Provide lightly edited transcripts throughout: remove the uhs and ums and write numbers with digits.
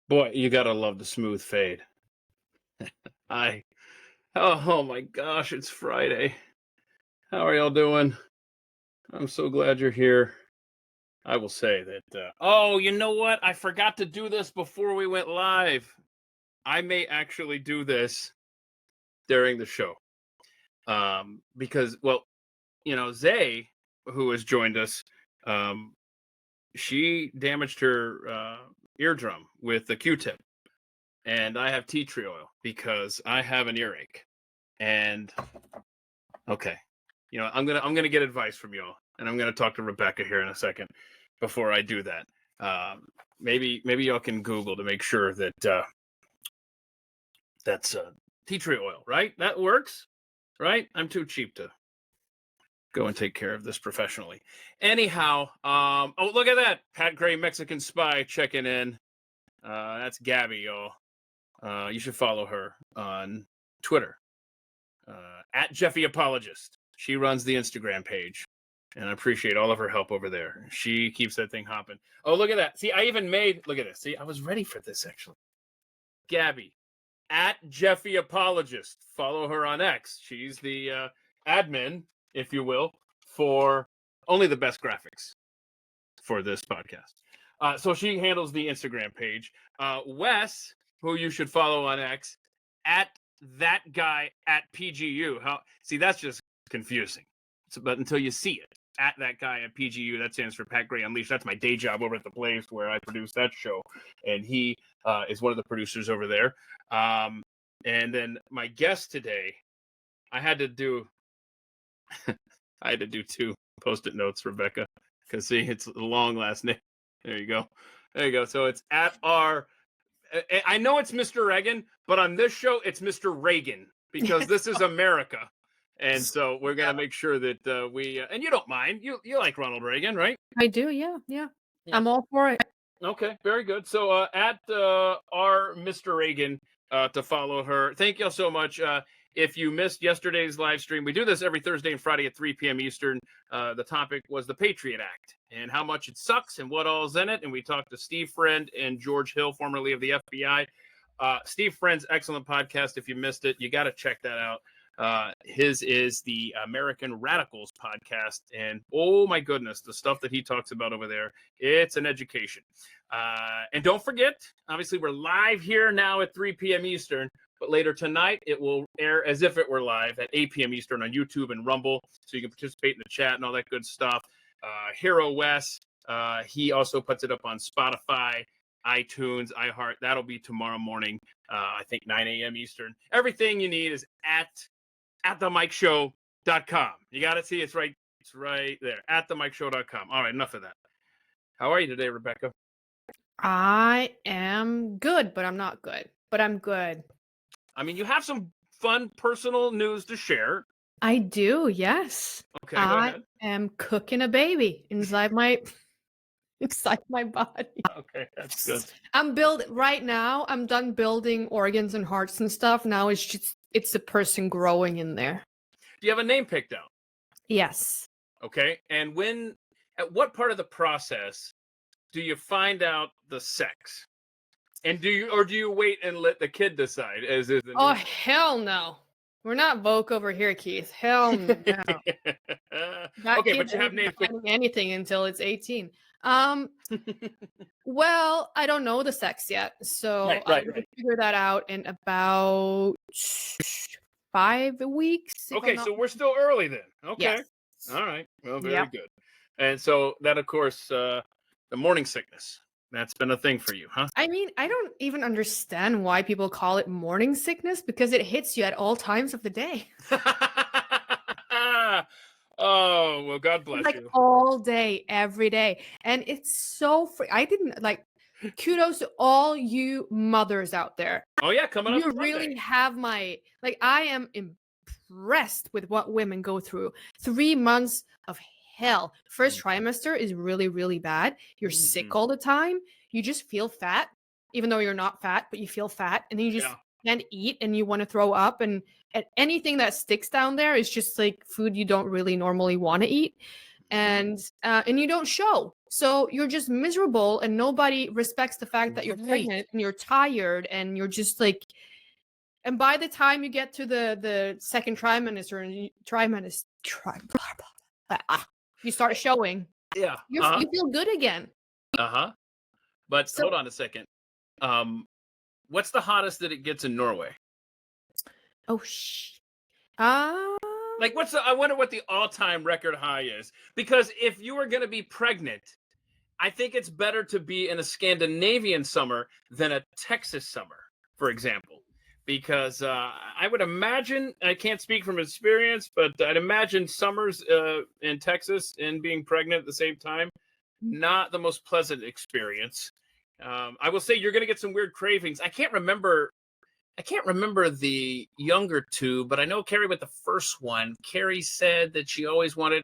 Boy, you gotta love the smooth fade. I oh my gosh, it's Friday. How are y'all doing? I'm so glad you're here. I will say that oh, you know what? I forgot to do this before we went live. I may actually do this during the show. Because well, Zay, who has joined us, um, she damaged her eardrum with the Q-tip. And I have tea tree oil because I have an earache. And okay, I'm gonna get advice from y'all, and I'm gonna talk to Rebecca here in a second. Before I do that, maybe y'all can Google to make sure that that's tea tree oil, right? That works, right? I'm too cheap to go and take care of this professionally. Anyhow, oh look at that, Pat Gray, Mexican Spy, checking in. That's Gabby, y'all. You should follow her on Twitter, at Jeffy Apologist. She runs the Instagram page, and I appreciate all of her help over there. She keeps that thing hopping. Oh, look at that. See, I even look at this. See, I was ready for this, actually. Gabby, at Jeffy Apologist. Follow her on X. She's the admin, if you will, for only the best graphics for this podcast. So she handles the Instagram page. Wes, who you should follow on X, at that guy at PGU. See, that's just confusing. But until you see it, at that guy at PGU, that stands for Pat Gray Unleashed. That's my day job over at the place where I produce that show, and he is one of the producers over there. And then my guest today, I had to do two Post-it notes, Rebecca, because see, it's a long last name. There you go. So it's at our. I know it's Mr. Reagan, but on this show, it's Mr. Reagan because this is America. And so we're going to make sure that we, and you don't mind, you like Ronald Reagan, right? I do. Yeah. I'm all for it. Okay, very good. So at our Mr. Reagan to follow her. Thank y'all so much. If you missed yesterday's live stream, we do this every Thursday and Friday at 3 p.m. Eastern. The topic was the Patriot Act and how much it sucks and what all's in it. And we talked to Steve Friend and George Hill, formerly of the FBI. Steve Friend's excellent podcast. If you missed it, you got to check that out. His is the American Radicals podcast. And oh my goodness, the stuff that he talks about over there, it's an education. And don't forget, obviously, we're live here now at 3 p.m. Eastern. But later tonight, it will air as if it were live at 8 p.m. Eastern on YouTube and Rumble, so you can participate in the chat and all that good stuff. Hero Wes, he also puts it up on Spotify, iTunes, iHeart. That'll be tomorrow morning, I think 9 a.m. Eastern. Everything you need is at themikeshow.com. You got it? See, it's right there, at themikeshow.com. All right, enough of that. How are you today, Rebecca? I am good, but I'm not good. But I'm good. I mean, you have some fun personal news to share. I do, yes. Okay, go ahead. I am cooking a baby inside my body. Okay, that's good. Right now, I'm done building organs and hearts and stuff. Now it's the person growing in there. Do you have a name picked out? Yes. Okay, and at what part of the process do you find out the sex? And do you wait and let the kid decide? Oh, hell no. We're not woke over here, Keith. Hell no. Okay, but you have names picked. Anything until it's 18. Well, I don't know the sex yet, so right. figure that out in about 5 weeks. Okay, so we're still early then. Okay. Yes. All right. Well, very good. And so that, of course, the morning sickness. That's been a thing for you, huh? I mean, I don't even understand why people call it morning sickness because it hits you at all times of the day. Oh, well, God bless like you. All day, every day. And it's so free. I didn't kudos to all you mothers out there. Oh, yeah, coming up. You really have I am impressed with what women go through. 3 months of hell. First trimester is really, really bad. You're sick all the time. You just feel fat, even though you're not fat, but you feel fat. And then you just can't eat and you want to throw up. And anything that sticks down there is just like food you don't really normally want to eat. And you don't show. So you're just miserable, and nobody respects the fact that you're pregnant and you're tired and you're just like. And by the time you get to the second trimester and you start showing, Yeah. you feel good again. But So hold on a second. What's the hottest that it gets in Norway? oh ah. Like, I wonder what the all-time record high is. Because if you are going to be pregnant, I think it's better to be in a Scandinavian summer than a Texas summer, for example. Because I would imagine, I can't speak from experience, but I'd imagine summers in Texas and being pregnant at the same time, not the most pleasant experience. I will say you're going to get some weird cravings. I can't remember the younger two, but I know Carrie with the first one. Carrie said that she always wanted,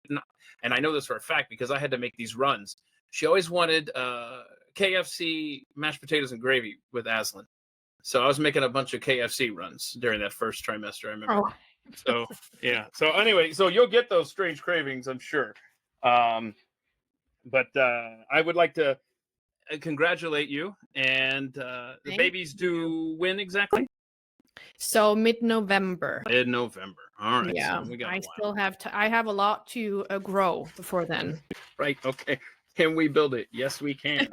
and I know this for a fact because I had to make these runs. She always wanted KFC mashed potatoes and gravy with Aslan. So I was making a bunch of KFC runs during that first trimester, I remember. Oh. So, yeah. So anyway, so you'll get those strange cravings, I'm sure. But I would like to congratulate you. And the babies due when exactly? So mid-November. Mid-November. All right. Yeah, so we got I still have I have a lot to grow before then. Right. Okay. Can we build it? Yes, we can.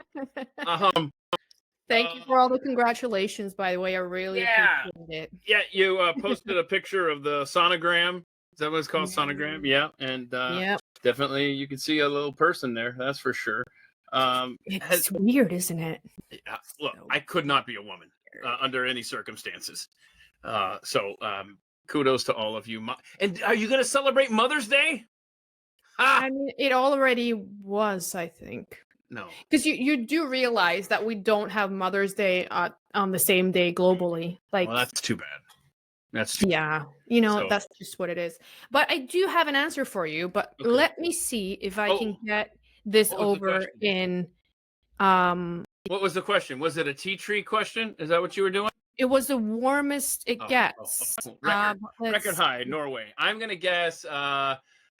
Thank you for all the congratulations, by the way. I really appreciate it. Yeah, you posted a picture of the sonogram. Is that what it's called? Sonogram? Yeah. And definitely you can see a little person there. That's for sure. It's weird, isn't it? Look, I could not be a woman under any circumstances. So kudos to all of you. And are you going to celebrate Mother's Day? I mean, it already was, I think. No. Because you do realize that we don't have Mother's Day on the same day globally. Like, well, that's too bad. That's that's just what it is. But I do have an answer for you. But let me see if I can get this over in. What was the question? Was it a tea tree question? Is that what you were doing? It was the warmest it gets. Record high, Norway. I'm gonna guess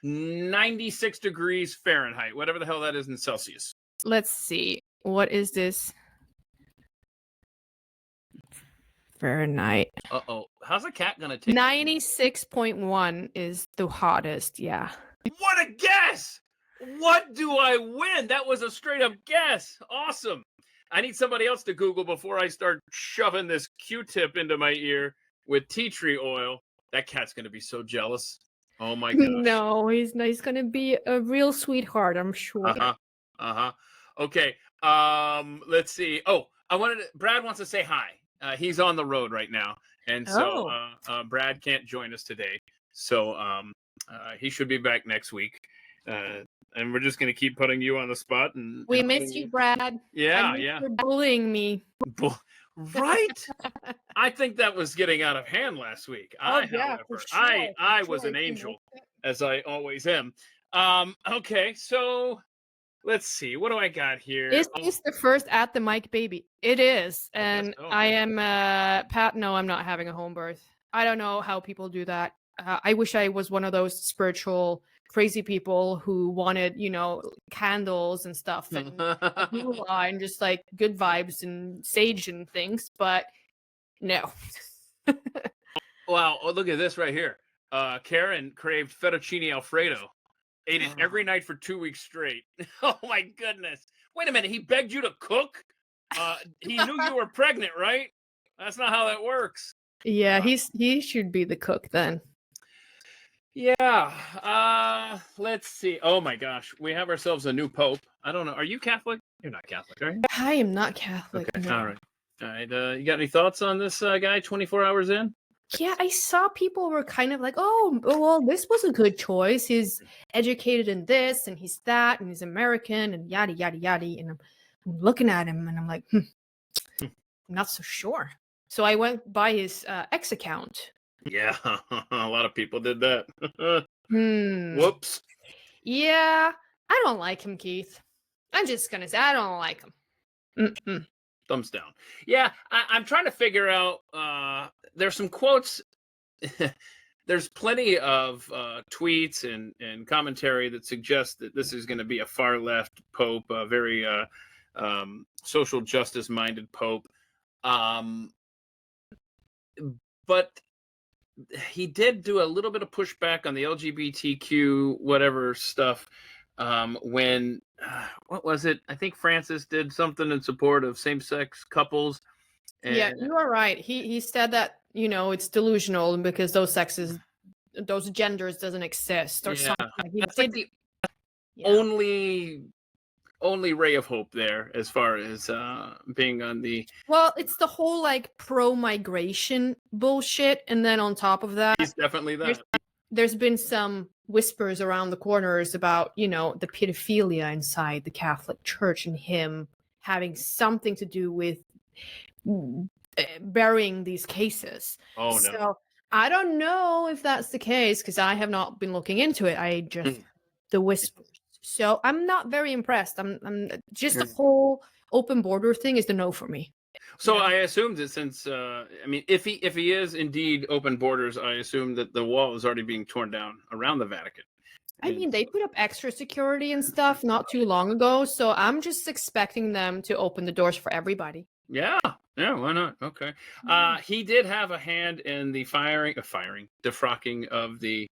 96 degrees Fahrenheit, whatever the hell that is in Celsius. Let's see. What is this? Fahrenheit. How's a cat gonna take 96.1 is the hottest, yeah. What a guess! What do I win? That was a straight up guess. Awesome. I need somebody else to Google before I start shoving this Q-tip into my ear with tea tree oil. That cat's gonna be so jealous. Oh my gosh. No, he's gonna be a real sweetheart, I'm sure. Okay. Let's see. Oh, Brad wants to say hi. He's on the road right now, and so Brad can't join us today. So he should be back next week. And we're just gonna keep putting you on the spot. And we miss you, Brad. Yeah. You're bullying me. Right? I think that was getting out of hand last week. I was an angel, as I always am. Okay, so let's see. What do I got here? Is this the first at the mic baby? It is. And I am Pat. No, I'm not having a home birth. I don't know how people do that. I wish I was one of those spiritual crazy people who wanted, candles and stuff and just like good vibes and sage and things, but no. Wow, look at this right here. Karen craved fettuccine Alfredo. Ate it every night for 2 weeks straight. Oh my goodness. Wait a minute, he begged you to cook? He knew you were pregnant, right? That's not how that works. Yeah, he should be the cook then. Yeah. Let's see. Oh my gosh. We have ourselves a new pope. I don't know. Are you Catholic? You're not Catholic, are you? I am not Catholic. Okay. No. All right. You got any thoughts on this guy 24 hours in? Yeah, I saw people were kind of like, oh, well, this was a good choice. He's educated in this and he's that and he's American and yada, yada, yada. And I'm looking at him and I'm like, I'm not so sure. So I went by his X account. Yeah, a lot of people did that. Whoops. Yeah, I don't like him, Keith. I'm just going to say I don't like him. Thumbs down. Yeah, I'm trying to figure out, there's some quotes. there's plenty of tweets and commentary that suggest that this is going to be a far left pope, a very social justice minded pope. But he did do a little bit of pushback on the LGBTQ whatever stuff when what was it? I think Francis did something in support of same-sex couples. Yeah, you are right. He said that, it's delusional because those genders doesn't exist or something. He That's did like the only ray of hope there as far as being on the. Well, it's the whole like pro-migration bullshit, and then on top of that, He's definitely that. There's been some whispers around the corners about, the pedophilia inside the Catholic Church and him having something to do with burying these cases. Oh, so, no. I don't know if that's the case because I have not been looking into it. I just the whispers. So I'm not very impressed. I'm just the whole open border thing is the no for me. So I assume that since if he is indeed open borders, I assume that the wall is already being torn down around the Vatican. I mean, they put up extra security and stuff not too long ago, so I'm just expecting them to open the doors for everybody. Yeah, why not? Okay. He did have a hand in the defrocking of the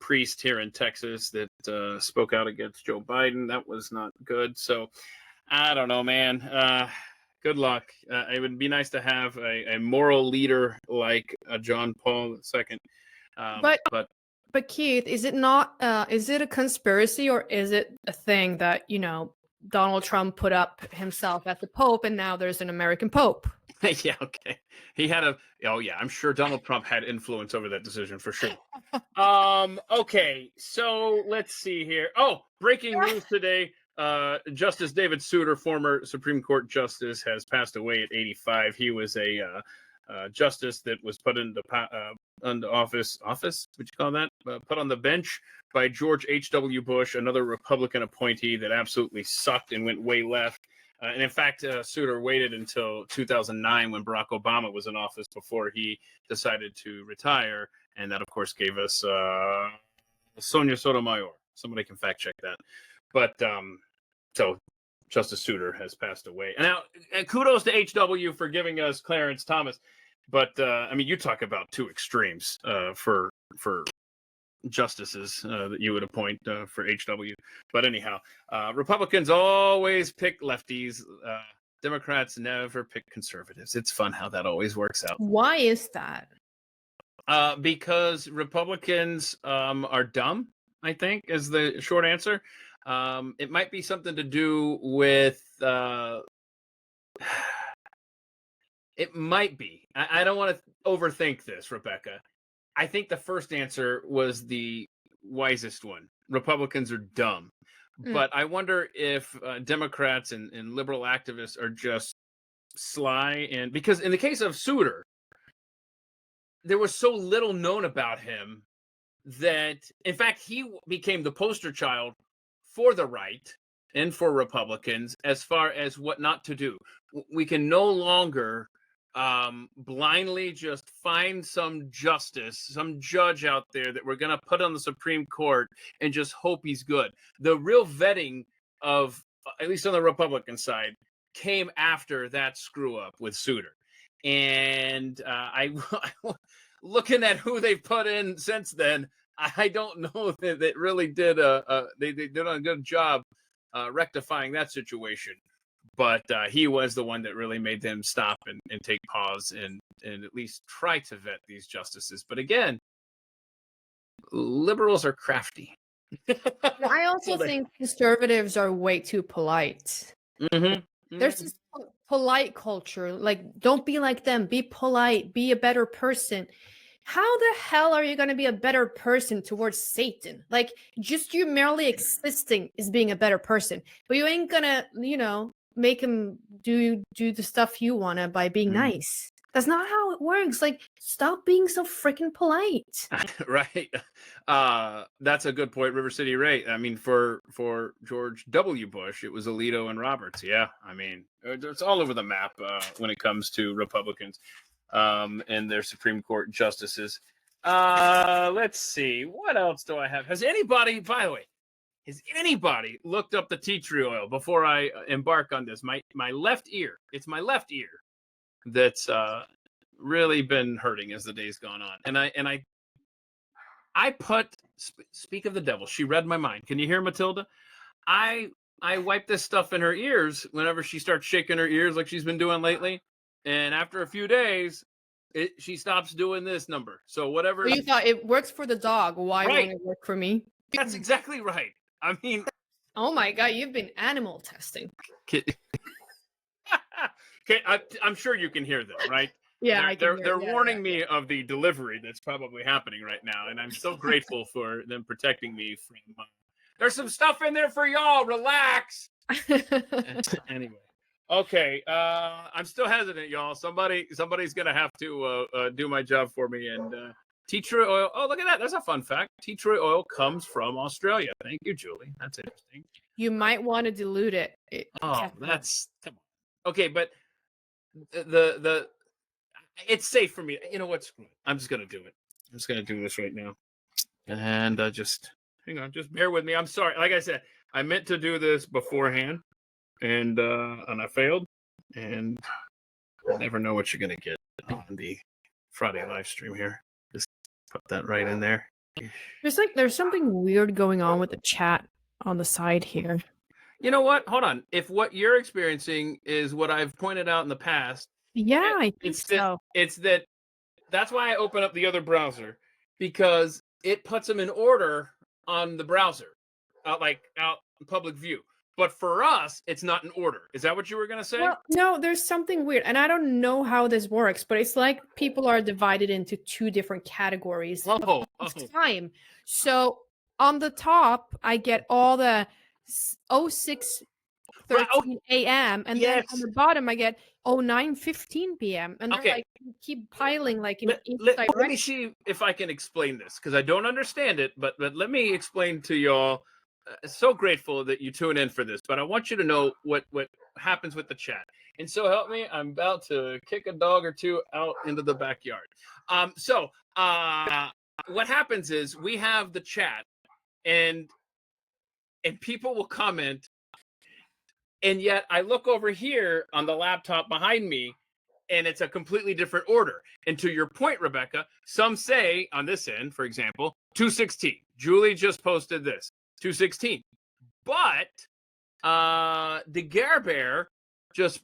priest here in Texas that spoke out against Joe Biden. That was not good. So I don't know, man. Good luck. It would be nice to have a moral leader like John Paul II. But Keith, is it not? Is it a conspiracy or is it a thing that Donald Trump put up himself as the Pope, and now there's an American Pope? Yeah, okay. He had I'm sure Donald Trump had influence over that decision for sure. Okay, so let's see here. Oh, breaking news today. Justice David Souter, former Supreme Court justice, has passed away at 85. He was a justice that was put into office, would you call that? Put on the bench by George H.W. Bush, another Republican appointee that absolutely sucked and went way left. And in fact, Souter waited until 2009 when Barack Obama was in office before he decided to retire. And that, of course, gave us Sonia Sotomayor. Somebody can fact check that. But so Justice Souter has passed away. And now, kudos to HW for giving us Clarence Thomas. But you talk about two extremes for justices that you would appoint for HW. But anyhow, Republicans always pick lefties. Democrats never pick conservatives. It's fun how that always works out. Why is that? Because Republicans are dumb, I think, is the short answer. It might be something to do with it might be. I don't want to overthink this, Rebecca. I think the first answer was the wisest one. Republicans are dumb. But I wonder if Democrats and liberal activists are just sly. And because in the case of Souter, there was so little known about him that, in fact, he became the poster child for the right and for Republicans as far as what not to do. We can no longer blindly just find some judge out there that we're going to put on the Supreme Court and just hope he's good. The real vetting of, at least on the Republican side, came after that screw up with Souter. And I looking at who they've put in since then, I don't know that they really did they did a good job rectifying that situation. But he was the one that really made them stop and take pause and at least try to vet these justices. But again, liberals are crafty. I also think conservatives are way too polite. There's this polite culture. Like, don't be like them. Be polite. Be a better person. How the hell are you going to be a better person towards Satan? Like, just you merely existing is being a better person. But you ain't going to, make him do the stuff you want to by being nice. That's not how it works. Like, stop being so freaking polite. Right. That's a good point, River City Ray. I mean, for George W. Bush, it was Alito and Roberts. Yeah. I mean, it's all over the map when it comes to Republicans and their Supreme Court justices. Let's see. What else do I have? Has anybody, by the way, looked up the tea tree oil before I embark on this? My left ear. It's my left ear that's really been hurting as the day's gone on. And I put. Speak of the devil. She read my mind. Can you hear Matilda? I wipe this stuff in her ears whenever she starts shaking her ears like she's been doing lately. And after a few days, she stops doing this number. So whatever. Well, you thought it works for the dog. Why Right. won't it work for me? That's exactly right. I mean, Oh my god, you've been animal testing. okay, I'm sure you can hear them, right? Yeah, I can they're hear, warning me of the delivery that's probably happening right now, and I'm so grateful for them protecting me from. There's some stuff in there for y'all. Relax. Anyway, okay. I'm still hesitant, y'all. Somebody's gonna have to do my job for me. And tea tree oil. Oh, look at that. That's a fun fact. Tea tree oil comes from Australia. Thank you, Julie. That's interesting. You might want to dilute it. Oh, that's come on. Okay, but the it's safe for me. You know what? Screw it. I'm just gonna do it. I'm just gonna do this right now. And just hang on, just bear with me. I'm sorry. Like I said, I meant to do this beforehand, and I failed. And you never know what you're gonna get on the Friday live stream here. Just put that right in there. There's something weird going on with the chat on the side here. You know what? Hold on. If what you're experiencing is what I've pointed out in the past, Yeah, I think it's so. it's that's why I open up the other browser, because it puts them in order on the browser, out in public view. But for us, it's not in order. Is that what you were gonna say? Well, no, there's something weird, and I don't know how this works, but it's like people are divided into two different categories of time. So on the top, I get all the 06:13 a.m. and then on the bottom I get 09:15 p.m. and they're like keep piling like in each direction. Let me see if I can explain this, because I don't understand it, but let me explain to y'all. So grateful that you tune in for this, but I want you to know what happens with the chat. And so help me, I'm about to kick a dog or two out into the backyard. So what happens is we have the chat, and people will comment, and yet I look over here on the laptop behind me, and it's a completely different order. And to your point, Rebecca, some say on this end, for example, 2:16. Julie just posted this, 2:16. But the Gare Bear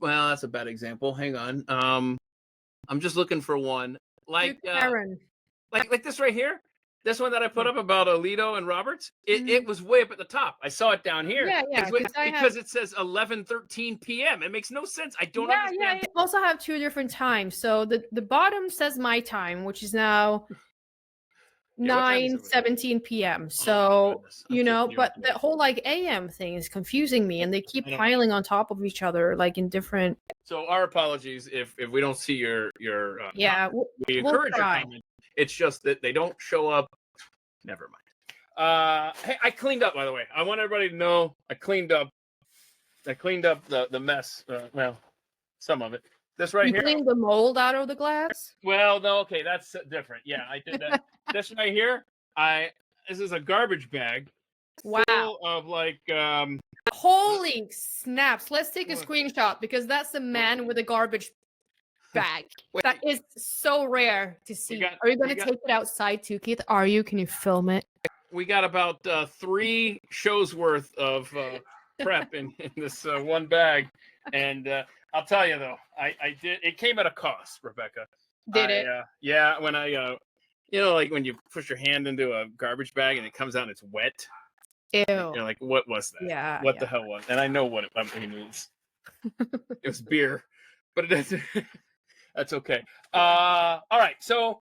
well, that's a bad example. Hang on. I'm just looking for one like this right here. This one that I put up about Alito and Roberts, it was way up at the top. I saw it down here. Yeah, because it says 11:13 p.m. It makes no sense. I don't understand. Yeah, I also have two different times. So the bottom says my time, which is now 9:17 p.m. So but the whole like AM thing is confusing me, and they keep piling on top of each other like in different. So our apologies if we don't see your we encourage your comment. It's just that they don't show up. Never mind. Hey, I cleaned up, by the way. I want everybody to know I cleaned up the mess. Well, some of it. This right here. You cleaned the mold out of the glass? Well, no, okay, that's different. Yeah, I did that. This right here, this is a garbage bag. Wow. Full of like holy snaps. Let's take a screenshot, because that's the man with a garbage bag. That is so rare to see. Are you going to take it outside too, Keith? Are you? Can you film it? We got about 3 shows worth of prep in this one bag, and I'll tell you though, I did. It came at a cost, Rebecca. Did it? Yeah, when I like when you push your hand into a garbage bag and it comes out and it's wet. Ew. You're like, what was that? Yeah. What the hell was? And I know what it means. It was beer, but it doesn't. That's okay. All right, so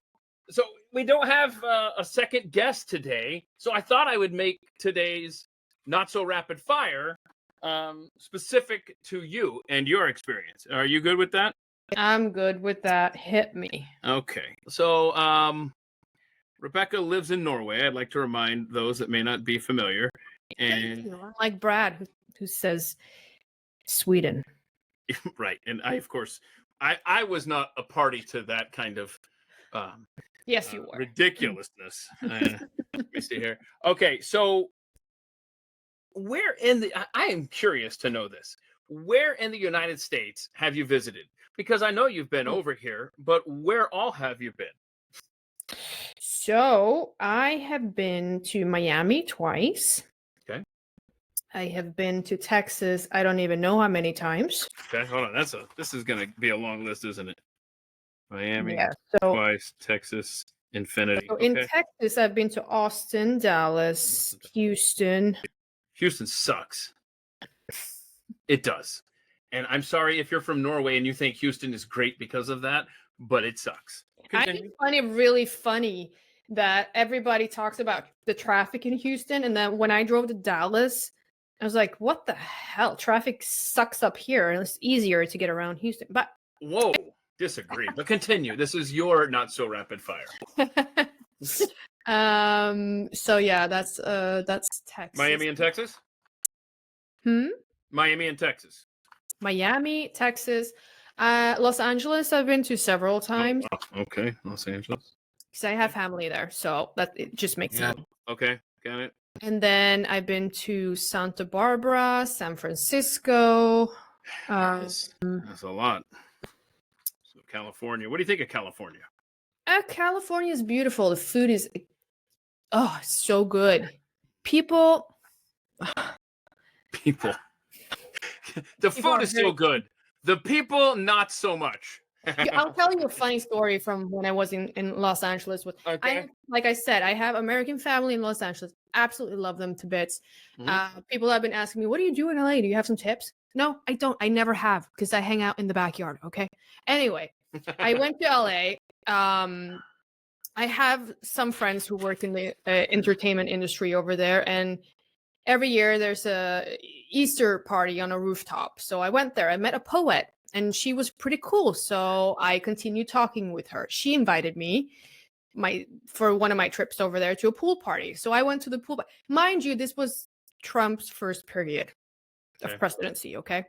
we don't have a second guest today, so I thought I would make today's not so rapid fire specific to you and your experience. Are you good with that? I'm good with that. Hit me. Okay. So Rebecca lives in Norway. I'd like to remind those that may not be familiar. And like Brad, who says Sweden. Right. And I, of course, I was not a party to that kind of Yes, you were. Ridiculousness. Let me see here. Okay, so where in the I am curious to know this. Where in the United States have you visited? Because I know you've been over here, but where all have you been? So I have been to Miami twice. Okay. I have been to Texas. I don't even know how many times. Okay, hold on. This is gonna be a long list, isn't it? Miami, Yeah. So, twice, Texas, Infinity. so in Okay. Texas, I've been to Austin, Dallas, Houston. Houston sucks. It does. And I'm sorry if you're from Norway and you think Houston is great because of that, but it sucks. I Continue. find it really funny that everybody talks about the traffic in Houston, and then when I drove to Dallas, I was like, "What the hell? Traffic sucks up here, and it's easier to get around Houston." But Whoa, disagree. But continue. This is your not so rapid fire. so yeah, that's Texas. Miami and Texas? Hmm? Miami and Texas. Miami, Texas, Los Angeles. I've been to several times Oh, wow. Okay, Los Angeles. because I have family there, so that it just makes sense. Okay, got it. And then I've been to Santa Barbara, San Francisco. That's a lot. So California. What do you think of California? California is beautiful. The food is, so good. People, People. The People food are is so very- good. The people, not so much. I'll tell you a funny story from when I was in Los Angeles. Okay. Like I said, I have American family in Los Angeles. Absolutely love them to bits. Mhm. People have been asking me, "What do you do in LA? Do you have some tips?" No, I don't. I never have because I hang out in the backyard. Okay. Anyway, I went to LA. I have some friends who work in the entertainment industry over there, and every year there's a Easter party on a rooftop. So I went there. I met a poet, and she was pretty cool. So I continued talking with her. She invited me for one of my trips over there to a pool party. So I went to the pool. Mind you, this was Trump's first period Okay. of presidency. Okay.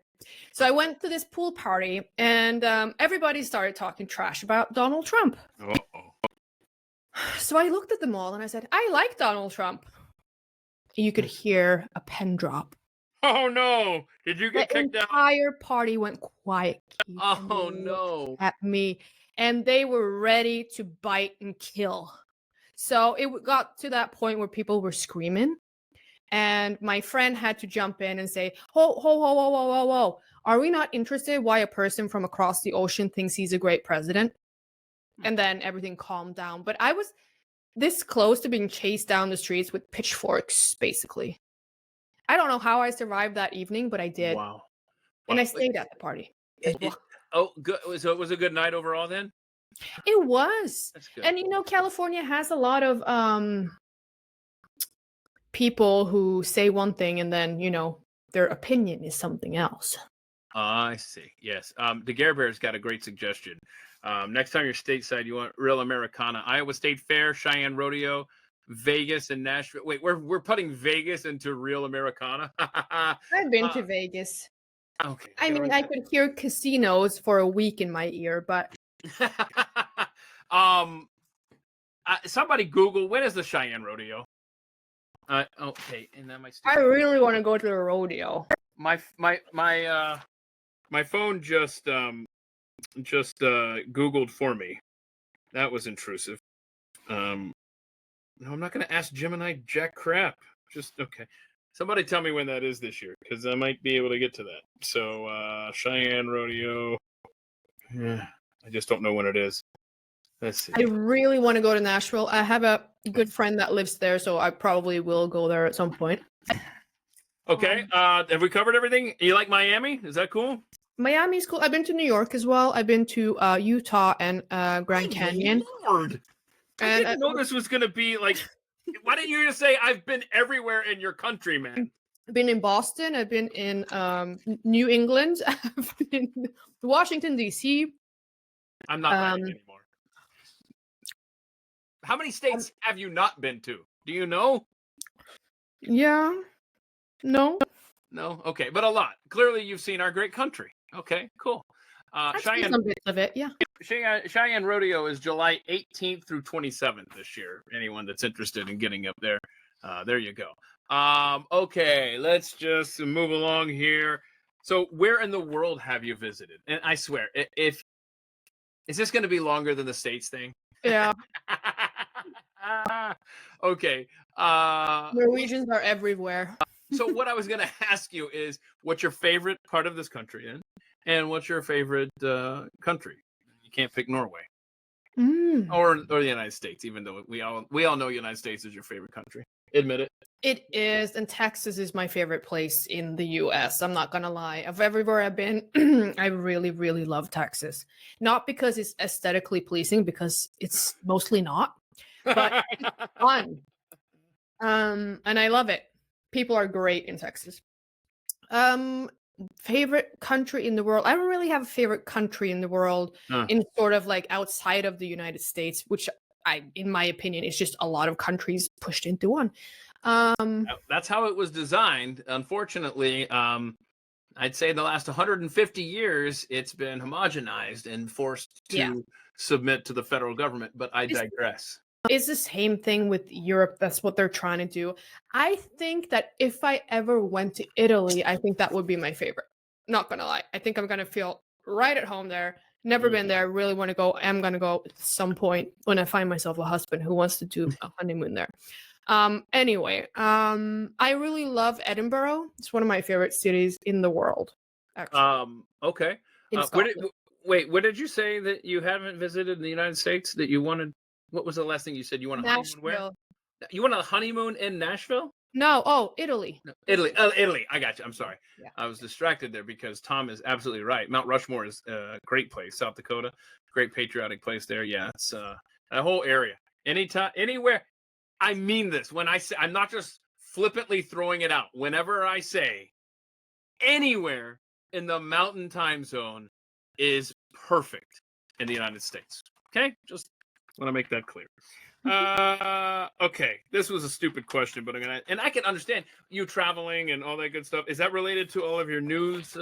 So I went to this pool party, and everybody started talking trash about Donald Trump. Uh-oh. So I looked at them all and I said, "I like Donald Trump." You could hear a pen drop. Oh no! Did you The get kicked out? entire party went quiet. Oh no! At me, and they were ready to bite and kill. So it got to that point where people were screaming, and my friend had to jump in and say, "Ho, ho, ho, ho, ho, ho, ho! Are we not interested why a person from across the ocean thinks he's a great president?" And then everything calmed down. But I was this close to being chased down the streets with pitchforks, basically. I don't know how I survived that evening, but I did. Wow. And I Wow. stayed at the party. Oh, good. So it was a good night overall then? It was. That's good. And California has a lot of people who say one thing and then, their opinion is something else. I see. Yes. The Gare Bear's got a great suggestion. Next time you're stateside, you want real Americana. Iowa State Fair, Cheyenne Rodeo, Vegas, and Nashville. Wait, we're putting Vegas into real Americana. I've been to Vegas. Okay. I mean, I could hear casinos for a week in my ear, but somebody Google, when is the Cheyenne Rodeo? Okay, and then I really want to go to the rodeo. My phone just Googled for me. That was intrusive. No, I'm not going to ask Gemini jack crap. Just okay. Somebody tell me when that is this year, because I might be able to get to that. So Cheyenne Rodeo. Yeah, I just don't know when it is. Let's see. I really want to go to Nashville. I have a good friend that lives there, so I probably will go there at some point. Okay. Have we covered everything? You like Miami? Is that cool? Miami's cool. I've been to New York as well. I've been to Utah and Grand Canyon. Lord. I And didn't know this was going to be like, why didn't you just say I've been everywhere in your country, man? I've been in Boston. I've been in New England. I've been in Washington, D.C. I'm not writing anymore. How many states have you not been to? Do you know? Yeah. No. No? Okay, but a lot. Clearly you've seen our great country. Okay, cool. I've seen some bits of it, yeah. Cheyenne Rodeo is July 18th through 27th this year. Anyone that's interested in getting up there, there you go. Okay, let's just move along here. So, where in the world have you visited? And I swear, if is this going to be longer than the States thing? Yeah. Okay. Norwegians are everywhere. So, what I was going to ask you is, what's your favorite part of this country, and what's your favorite country? You can't pick Norway or the United States, even though we all know United States is your favorite country. Admit it. It is, and Texas is my favorite place in the US. I'm not gonna lie. Of everywhere I've been, I really, really love Texas. Not because it's aesthetically pleasing, because it's mostly not, but it's fun. And I love it. People are great in Texas. Favorite country in the world? I don't really have a favorite country in the world in sort of like outside of the United States, which in my opinion, is just a lot of countries pushed into one. That's how it was designed. Unfortunately, I'd say in the last 150 years, it's been homogenized and forced to submit to the federal government. But I digress. It's the same thing with Europe. That's what they're trying to do. I think that if I ever went to Italy, I think that would be my favorite. Not gonna lie. I think I'm gonna feel right at home there. Never been there. Really want to go. I'm gonna go at some point when I find myself a husband who wants to do a honeymoon there. Anyway, I really love Edinburgh. It's one of my favorite cities in the world. Actually. Okay. What did you say that you haven't visited in the United States that you wanted? What was the last thing you said? You want a honeymoon where? You want a honeymoon in Nashville? No. Oh, Italy. No, Italy. Italy. I got you. I'm sorry. Yeah. I was distracted there because Tom is absolutely right. Mount Rushmore is a great place. South Dakota, great patriotic place there. Yeah, it's that whole area. Anytime, anywhere. I mean this when I say, I'm not just flippantly throwing it out. Whenever I say anywhere in the Mountain Time Zone is perfect in the United States. Okay, just want to make that clear. Okay, this was a stupid question, but I can understand you traveling and all that good stuff. Is that related to all of your news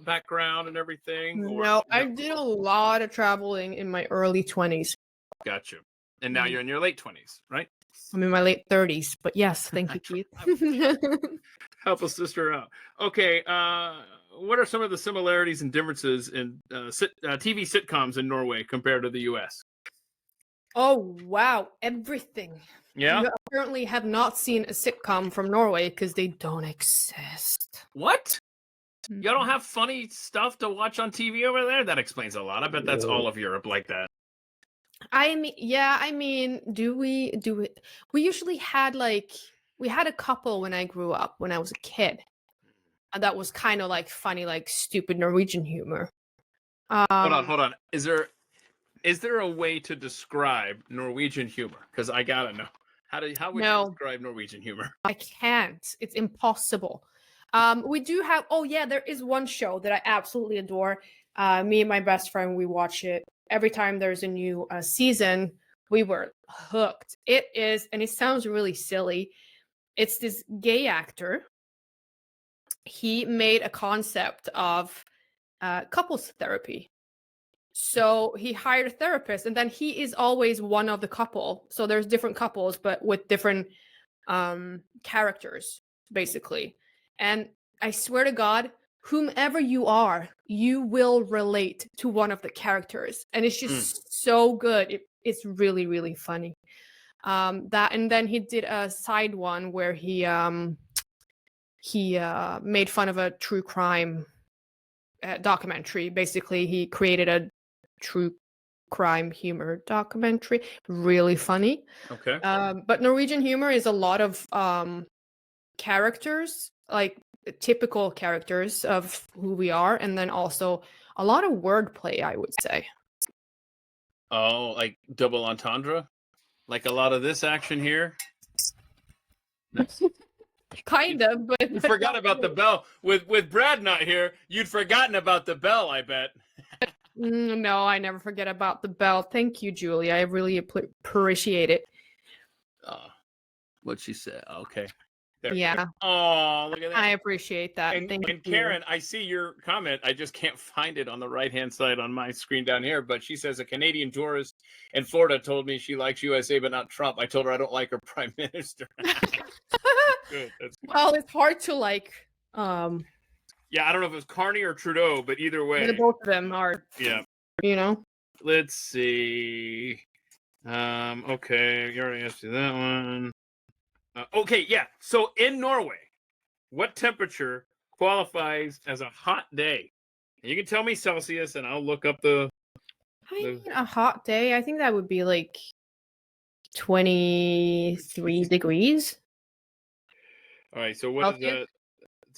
background and everything? No, I did a lot of traveling in my early 20s. Gotcha. And now you're in your late 20s, right? I'm in my late 30s, but yes, thank you, Keith. Help a sister out. Okay, what are some of the similarities and differences in TV sitcoms in Norway compared to the U.S.? Oh, wow. Everything. Yeah? You apparently have not seen a sitcom from Norway because they don't exist. What? You don't have funny stuff to watch on TV over there? That explains a lot. I bet that's all of Europe like that. I mean, do we? We usually had we had a couple when I grew up, when I was a kid. And that was kind of like funny, like stupid Norwegian humor. Hold on. Is there a way to describe Norwegian humor? Because I gotta know. How would you describe Norwegian humor? I can't. It's impossible. We do have. Oh yeah, there is one show that I absolutely adore. Me and my best friend, we watch it every time there's a new season. We were hooked. It is, and it sounds really silly. It's this gay actor. He made a concept of couples therapy. So he hired a therapist, and then he is always one of the couple. So there's different couples, but with different characters, basically. And I swear to God, whomever you are, you will relate to one of the characters. And it's just so good. It's really, really funny. That, and then he did a side one where he made fun of a true crime documentary. Basically, he created a true crime humor documentary. Really funny. Okay. But Norwegian humor is a lot of characters, like typical characters of who we are, and then also a lot of wordplay, I would say. Oh, like double entendre? Like a lot of this action here? Nice. Kind of, but you forgot about the bell. With Brad not here, you'd forgotten about the bell, I bet. No, I never forget about the bell. Thank you, Julie. I really appreciate it. What she said. Okay. There. Yeah, Oh, look at that. I appreciate that. And Thank you. Karen, I see your comment. I just can't find it on the right-hand side on my screen down here. But she says a Canadian tourist in Florida told me she likes USA but not Trump. I told her I don't like her prime minister. Good. That's good. Well, it's hard to like. Yeah, I don't know if it's Carney or Trudeau, but either way. Both of them are. Yeah. You know. Let's see. Okay, you already asked you that one. Okay, yeah. So in Norway, what temperature qualifies as a hot day? You can tell me Celsius, and I'll look up the. I mean, a hot day. I think that would be like 23 degrees. All right. So what is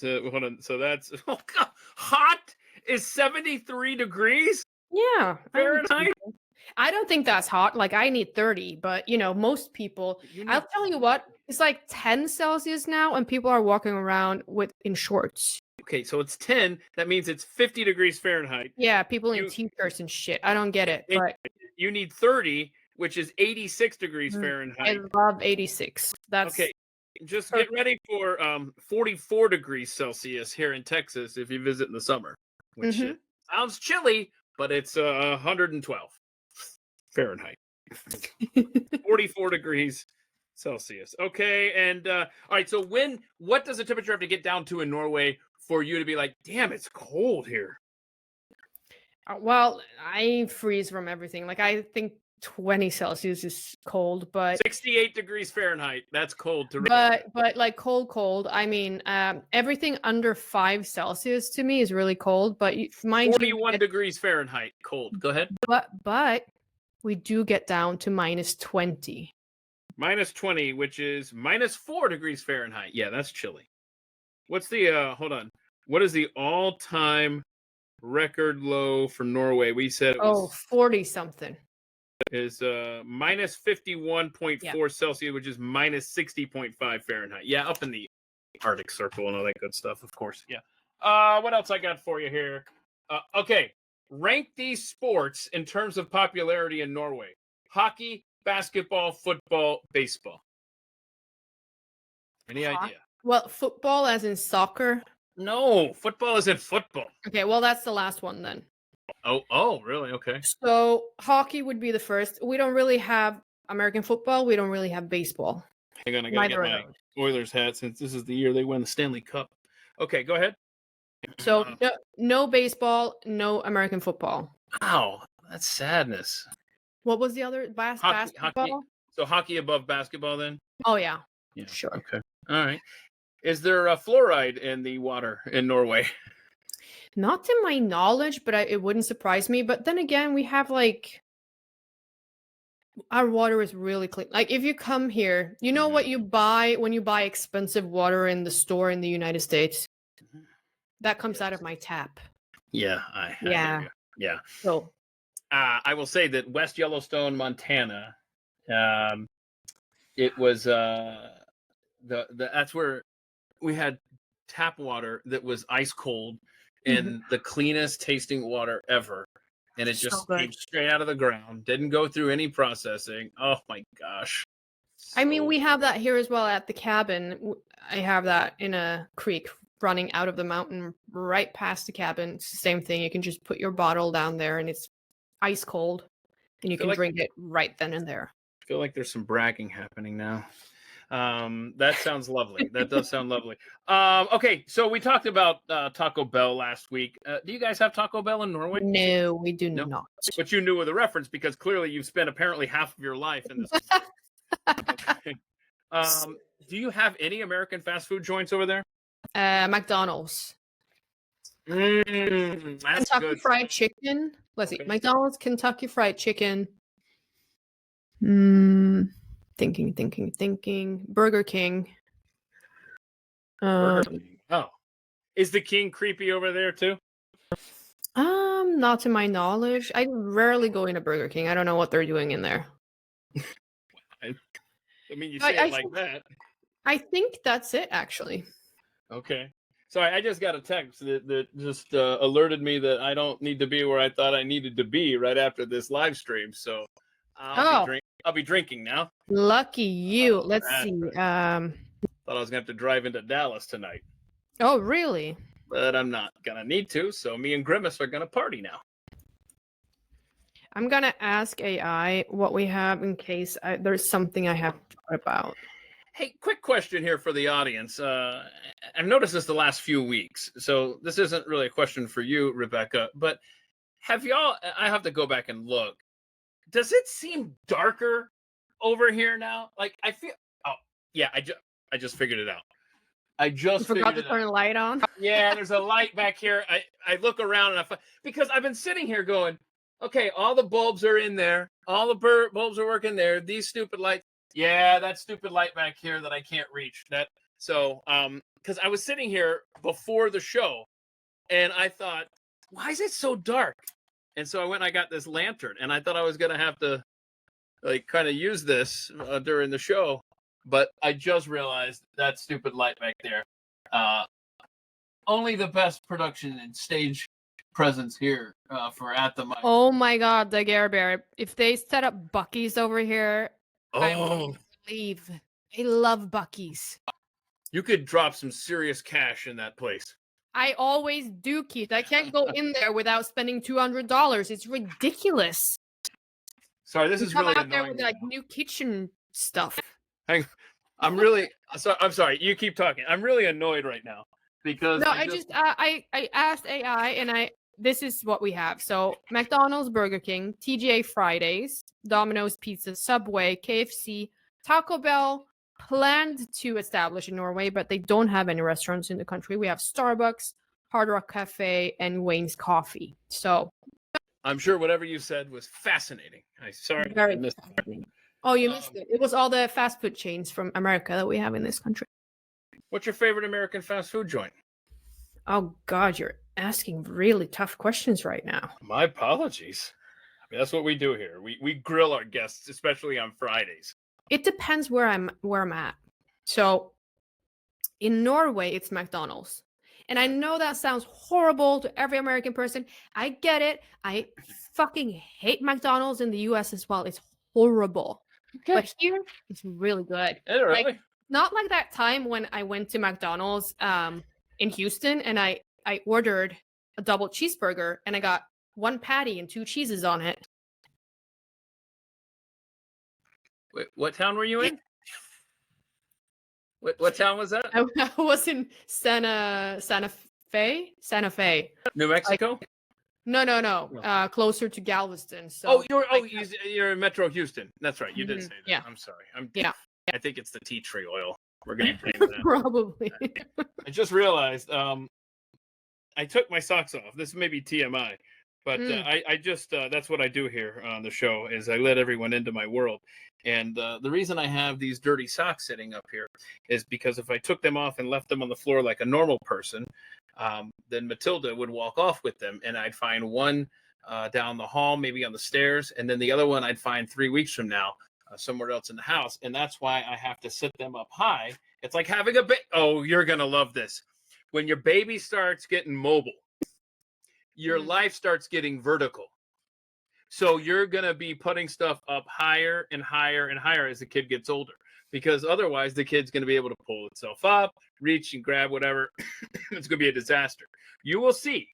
that? Hold on. So that's hot is 73 degrees Yeah. Fahrenheit. I don't think that's hot. Like I need 30, but most people. I'll tell you what. It's like 10 Celsius now, and people are walking around in shorts. Okay, so it's 10. That means it's 50 degrees Fahrenheit. Yeah, people in t-shirts and shit. I don't get it, but you need 30, which is 86 degrees Fahrenheit. I love 86. That's okay. Just get ready for 44 degrees Celsius here in Texas if you visit in the summer, which sounds chilly, but it's 112 Fahrenheit. 44 degrees Celsius. Okay, and all right. So what does the temperature have to get down to in Norway for you to be like, damn, it's cold here? Well, I freeze from everything. Like I think 20 Celsius is cold, but 68 degrees Fahrenheit. That's cold to. But like cold. I mean, everything under 5 Celsius to me is really cold. But mind 41 degrees Fahrenheit, cold. Go ahead. But we do get down to -20. -20, which is -4 degrees Fahrenheit. Yeah, that's chilly. What's the hold on? What is the all-time record low for Norway? We said it was 40 something. Is -51.4 Celsius, which is -60.5 Fahrenheit. Yeah, up in the Arctic Circle and all that good stuff, of course. Yeah. What else I got for you here? Okay, rank these sports in terms of popularity in Norway: hockey, basketball, football, baseball. Any idea? Well, football as in soccer? No, football is in football. Okay, well, that's the last one then. Oh, really? Okay. So hockey would be the first. We don't really have American football. We don't really have baseball. Hang on, I gotta get my Oilers hat since this is the year they win the Stanley Cup. Okay, go ahead. So no baseball, no American football. Wow, that's sadness. What was the other basketball? Hockey. So hockey above basketball then? Oh yeah. Yeah. Sure. Okay. All right. Is there fluoride in the water in Norway? Not to my knowledge, but it wouldn't surprise me. But then again, we have our water is really clean. Like if you come here, you know what you buy when you buy expensive water in the store in the United States? That comes out of my tap. Yeah, yeah. So I will say that West Yellowstone, Montana, it was that's where we had tap water that was ice cold and the cleanest tasting water ever. And it just came straight out of the ground. Didn't go through any processing. Oh my gosh. I mean, we have that here as well at the cabin. I have that in a creek running out of the mountain right past the cabin. It's the same thing. You can just put your bottle down there and it's ice cold and you can drink it right then and there. I feel like there's some bragging happening now. That sounds lovely. That does sound lovely. Okay, so we talked about Taco Bell last week. Do you guys have Taco Bell in Norway? No, we do not. But you knew of the reference because clearly you've spent apparently half of your life in this. Okay. Do you have any American fast food joints over there? McDonald's. That's Kentucky good. Fried Chicken. Let's see. McDonald's, Kentucky Fried Chicken. Thinking. Burger King. Burger King. Oh. Is the king creepy over there too? Not to my knowledge. I rarely go into Burger King. I don't know what they're doing in there. I mean, you say it like that. I think that's it, actually. Okay. Sorry, I just got a text that just alerted me that I don't need to be where I thought I needed to be right after this live stream. So I'll be drinking now. Lucky you. Let's see. Thought I was gonna have to drive into Dallas tonight, Oh, really? but I'm not gonna need to. So me and Grimace are gonna party now. I'm gonna ask AI what we have in case there's something I have thought about. Hey, quick question here for the audience. I've noticed this the last few weeks, so this isn't really a question for you, Rebecca, but have y'all? I have to go back and look. Does it seem darker over here now? Like I feel. Oh, yeah. I just figured it out. I You just forgot figured to it turn out. the light on. Yeah, there's a light back here. I look around and because I've been sitting here going, okay, all the bulbs are in there, all the bulbs are working there. These stupid lights. Yeah, that stupid light back here that I can't reach. Because I was sitting here before the show, and I thought, why is it so dark? And so I went and I got this lantern, and I thought I was gonna have to like kind of use this during the show, but I just realized that stupid light back there. Only the best production and stage presence here for At the Mic. Oh my God, the Gare Bear. If they set up Bucky's over here, I Oh, would leave. I love Bucky's. you could drop some serious cash in that place. I always do, Keith. I can't go in there without spending $200. It's ridiculous. Sorry, this You is come really out there annoying. with like new kitchen stuff. I'm really I'm sorry. You keep talking. I'm really annoyed right now because No, I asked AI and this is what we have. So McDonald's, Burger King, TGA Fridays, Domino's Pizza, Subway, KFC, Taco Bell planned to establish in Norway, but they don't have any restaurants in the country. We have Starbucks, Hard Rock Cafe, and Wayne's Coffee. So I'm sure whatever you said was fascinating. I sorry. I very missed fascinating. Oh, you missed it. It was all the fast food chains from America that we have in this country. What's your favorite American fast food joint? Oh God, you're asking really tough questions right now. My apologies. I mean, that's what we do here. We grill our guests, especially on Fridays. It depends where I'm at. So in Norway, it's McDonald's. And I know that sounds horrible to every American person. I get it. I fucking hate McDonald's in the US as well. It's horrible. Okay. But here, it's really good. Yeah, really? Like, not like that time when I went to McDonald's in Houston and I ordered a double cheeseburger and I got one patty and 2 cheeses on it. Wait, what town were you in? What town was that? I was in Santa Fe. New Mexico? No. Closer to Galveston. So You're in Metro Houston. That's right. You did say that. Yeah. I'm sorry. Yeah. I think it's the tea tree oil. We're gonna blame that. Probably. I just realized I took my socks off. This may be TMI, but I just that's what I do here on the show is I let everyone into my world. And the reason I have these dirty socks sitting up here is because if I took them off and left them on the floor like a normal person, then Matilda would walk off with them, and I'd find one down the hall, maybe on the stairs, and then the other one I'd find 3 weeks from now somewhere else in the house. And that's why I have to sit them up high. It's like having a baby. Oh, you're going to love this. When your baby starts getting mobile, your life starts getting vertical. So you're going to be putting stuff up higher and higher and higher as the kid gets older, because otherwise the kid's going to be able to pull itself up, reach and grab whatever. It's going to be a disaster. You will see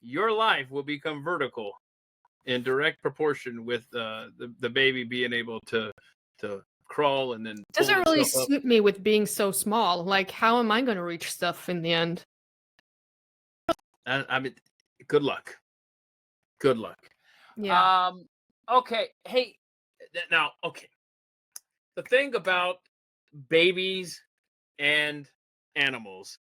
your life will become vertical in direct proportion with the baby being able to crawl and then Doesn't really itself up. suit me with being so small. Like, how am I going to reach stuff in the end? I mean, good luck. Good luck. Yeah. Okay. Hey, now, okay. The thing about babies and animals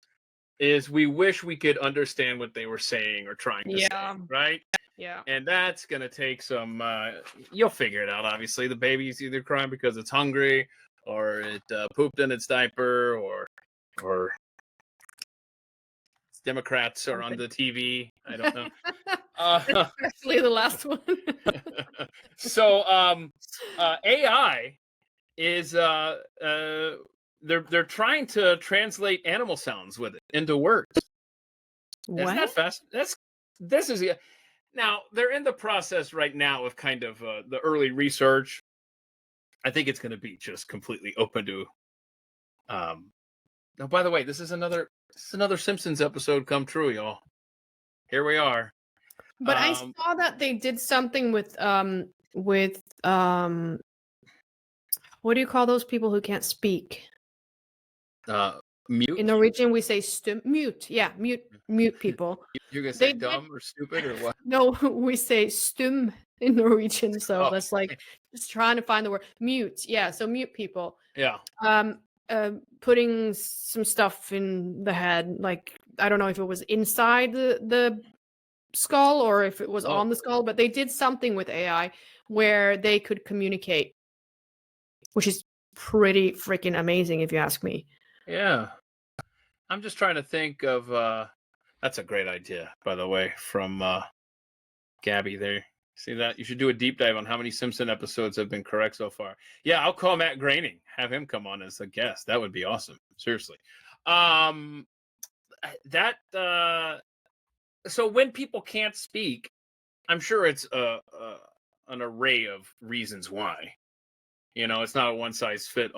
is we wish we could understand what they were saying or trying to say, right? Yeah. And that's going to take some, you'll figure it out, obviously. The baby's either crying because it's hungry or it pooped in its diaper or Democrats are on the TV. I don't know. Especially the last one. So AI is they're trying to translate animal sounds with it into words. What? Isn't that fast? This is now they're in the process right now of kind of the early research. I think it's going to be just completely open to Now, by the way, this is another Simpsons episode come true, y'all. Here we are. But I saw that they did something with what do you call those people who can't speak? Mute. In Norwegian, we say mute. Yeah, mute people. You're gonna They say did. dumb or stupid or what? No, we say stum in Norwegian, so Oh. that's like just trying to find the word mute. Yeah, so mute people. Yeah. Putting some stuff in the head, like I don't know if it was inside the skull or if it was on the skull, but they did something with AI where they could communicate, which is pretty freaking amazing if you ask me. Yeah. I'm just trying to think of that's a great idea, by the way, from Gabby there. See that? You should do a deep dive on how many Simpson episodes have been correct so far. Yeah, I'll call Matt Groening, have him come on as a guest. That would be awesome. Seriously. So when people can't speak, I'm sure it's an array of reasons why. You know, it's not a one size fits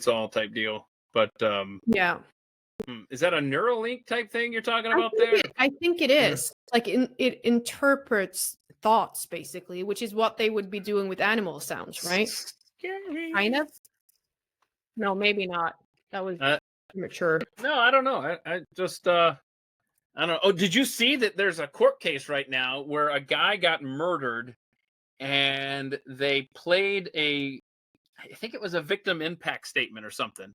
all type deal. But Yeah. is that a Neuralink type thing you're talking about there? I think it is. Like it interprets thoughts basically, which is what they would be doing with animal sounds, right? Scary. Kind of. No, maybe not. That was mature. No, I don't know. I just I don't know. Oh, did you see that there's a court case right now where a guy got murdered and they played I think it was a victim impact statement or something.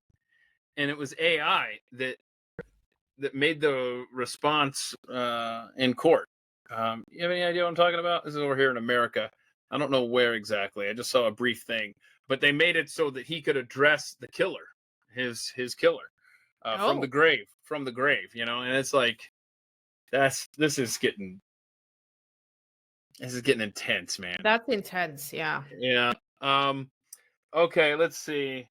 And it was AI that made the response in court. You have any idea what I'm talking about? This is over here in America. I don't know where exactly. I just saw a brief thing, but they made it so that he could address the killer, his killer, from the grave, you know. And it's like, this is getting intense, man. That's intense, yeah. Yeah. Okay, let's see.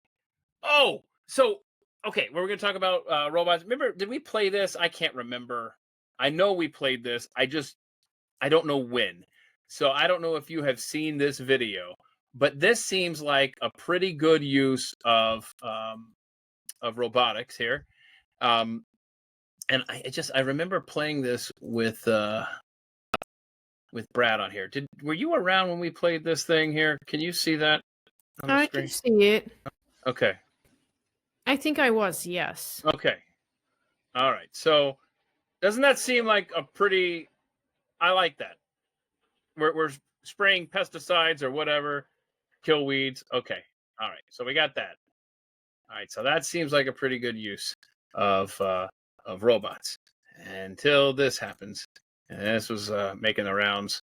Oh, so okay, we're going to talk about robots. Remember, did we play this? I can't remember. I know we played this. I don't know when. So I don't know if you have seen this video, but this seems like a pretty good use of robotics here. And I remember playing this with Brad on here. Were you around when we played this thing here? Can you see that on the screen? I can see it. Okay. I think I was, yes. Okay. All right. So doesn't that seem like a pretty... I like that. We're spraying pesticides or whatever, kill weeds. Okay. All right. So we got that. All right. So that seems like a pretty good use of robots until this happens. And this was making the rounds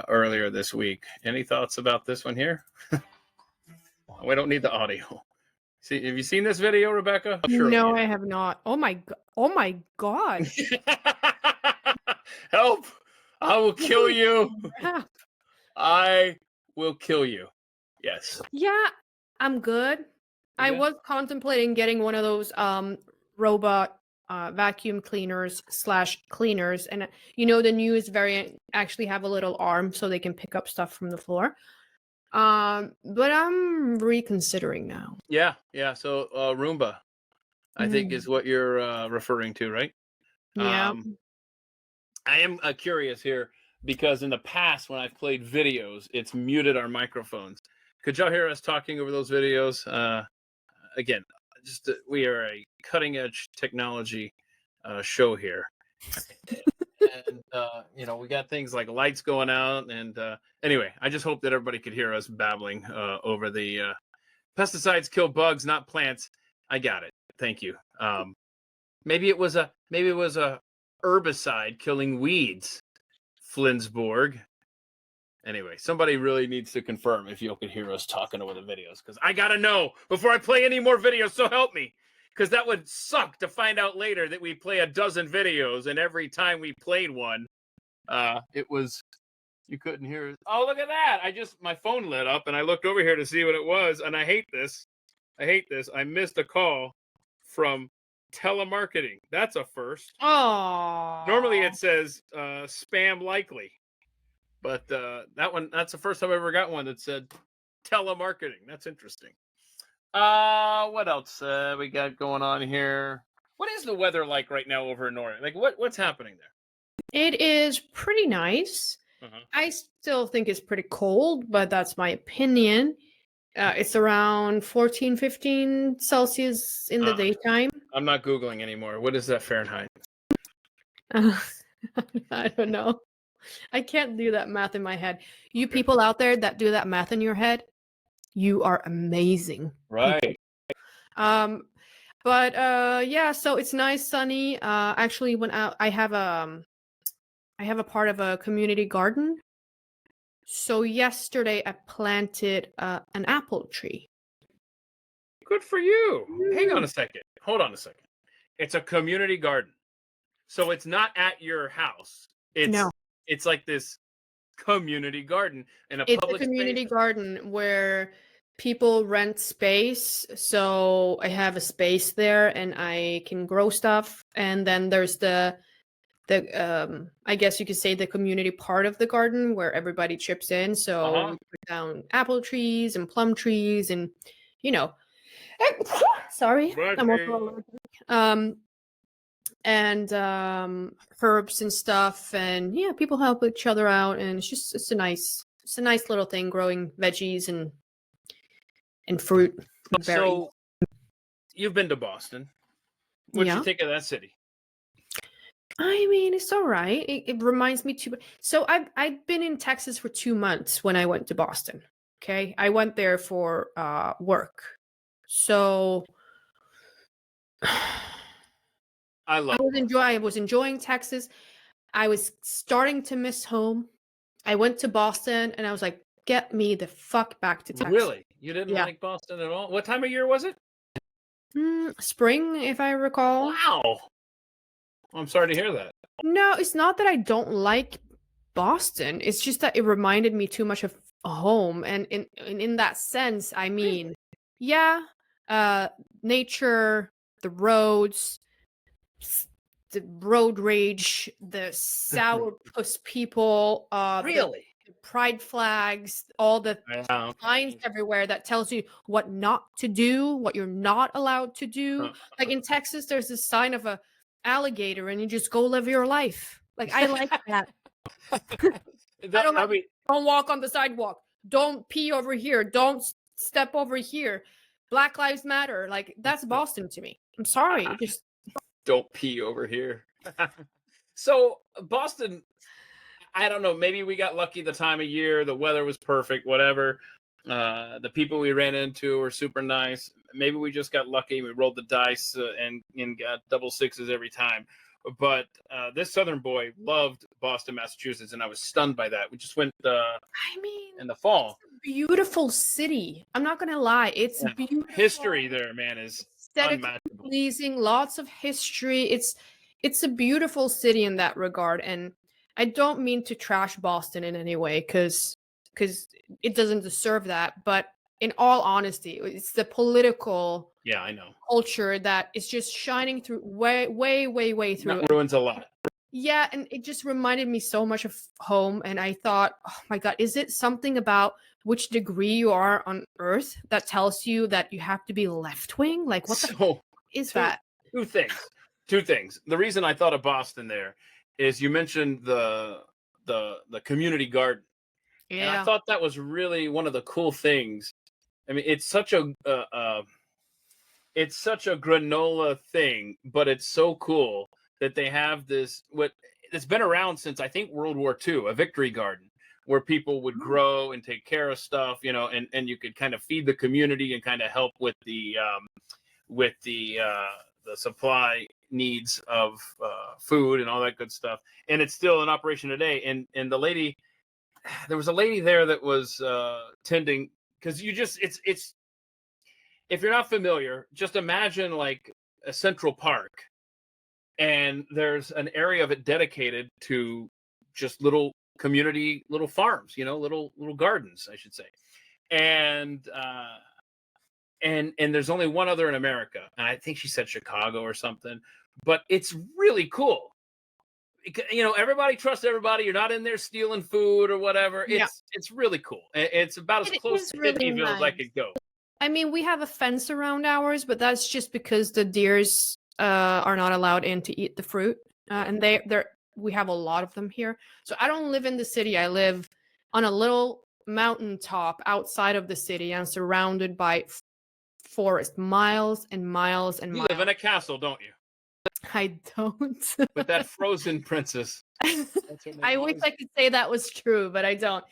earlier this week. Any thoughts about this one here? We don't need the audio. See, have you seen this video, Rebecca? Sure. No, I have not. Oh my god. Help! I will kill you. I will kill you. Yes. Yeah, I'm good. I was contemplating getting one of those robot vacuum cleaners /cleaners, and you know the newest variant actually have a little arm so they can pick up stuff from the floor. But I'm reconsidering now. Yeah. So Roomba, I think is what you're referring to, right? Yeah. I am curious here because in the past when I've played videos, it's muted our microphones. Could y'all hear us talking over those videos? Again, just we are a cutting edge technology show here. And you know, we got things like lights going out, and anyway, I just hope that everybody could hear us babbling over the pesticides kill bugs, not plants. I got it. Thank you. Maybe it was a herbicide killing weeds. Flinsborg. Anyway, somebody really needs to confirm if you can hear us talking over the videos, because I gotta know before I play any more videos. So help me. Because that would suck to find out later that we play a dozen videos, and every time we played one, it was, you couldn't hear it. Oh, look at that. My phone lit up, and I looked over here to see what it was, and I hate this. I missed a call from telemarketing. That's a first. Oh. Normally it says spam likely. But that's the first time I ever got one that said telemarketing. That's interesting. What else we got going on here? What is the weather like right now over in Norway? Like, what's happening there? It is pretty nice. Uh-huh. I still think it's pretty cold, but that's my opinion. It's around 14, 15 Celsius in the daytime. I'm not Googling anymore. What is that Fahrenheit? I don't know. I can't do that math in my head. You people out there that do that math in your head, you are amazing. Right. People. But yeah, so it's nice, sunny. Actually, when I have a part of a community garden. So yesterday I planted an apple tree. Good for you. Hang on a second. Hold on a second. It's a community garden. So it's not at your house. No. It's like this community garden in a It's public a community space. garden where people rent space. So I have a space there and I can grow stuff. And then there's the I guess you could say the community part of the garden where everybody chips in. So we put down apple trees and plum trees and you know sorry. I'm also allergic. And herbs and stuff, and yeah, people help each other out, and it's a nice little thing, growing veggies and fruit and berries. So you've been to Boston. What'd you think of that city? I mean, it's all right. It reminds me too. So I've been in Texas for 2 months when I went to Boston. Okay, I went there for work. So I was enjoying Texas. I was starting to miss home. I went to Boston and I was like, get me the fuck back to Texas. Really? You didn't like Boston at all? What time of year was it? Spring, if I recall. Wow. I'm sorry to hear that. No, it's not that I don't like Boston. It's just that it reminded me too much of home. And in that sense, I mean, yeah, nature, the roads, the road rage, the sourpuss people, really? the pride flags, all the signs everywhere that tells you what not to do, what you're not allowed to do. Like in Texas, there's this sign of a alligator, and you just go live your life. Like I like that. Don't walk on the sidewalk. Don't pee over here. Don't step over here. Black Lives Matter. Like that's Boston to me. I'm sorry. Just don't pee over here. So Boston, I don't know, maybe we got lucky the time of year, the weather was perfect, whatever. The people we ran into were super nice. Maybe we just got lucky. We rolled the dice and got double sixes every time. But this Southern boy loved Boston, Massachusetts, and I was stunned by that. We just went in the fall. It's a beautiful city. I'm not going to lie. It's beautiful. History there, man, is unmatchable. Pleasing, lots of history. It's a beautiful city in that regard. And I don't mean to trash Boston in any way because it doesn't deserve that. But in all honesty, it's the political culture that is just shining through way through. That ruins a lot. Yeah, and it just reminded me so much of home. And I thought, oh my God, is it something about which degree you are on Earth that tells you that you have to be left-wing? Like, what the is that? Two things. The reason I thought of Boston there is you mentioned the community garden. Yeah. And I thought that was really one of the cool things. I mean, it's such a granola thing, but it's so cool that they have this it's been around since I think World War II, a victory garden where people would grow and take care of stuff, and you could kind of feed the community and kind of help with the supply needs of food and all that good stuff. And it's still in operation today. And there was a lady there that was tending, because it's if you're not familiar, just imagine like a Central Park, and there's an area of it dedicated to just little community, little farms, little gardens, I should say. And there's only one other in America, and I think she said Chicago or something, but it's really cool. Everybody trusts everybody. You're not in there stealing food or whatever. It's really cool. It's about as close to Hippyville as I could go. I mean, we have a fence around ours, but that's just because the deers are not allowed in to eat the fruit, and we have a lot of them here. So I don't live in the city. I live on a little mountaintop outside of the city and surrounded by forest, miles and miles and You miles. live in a castle, don't you? I don't. With that frozen princess. That's her name I wish was? I could say that was true, but I don't.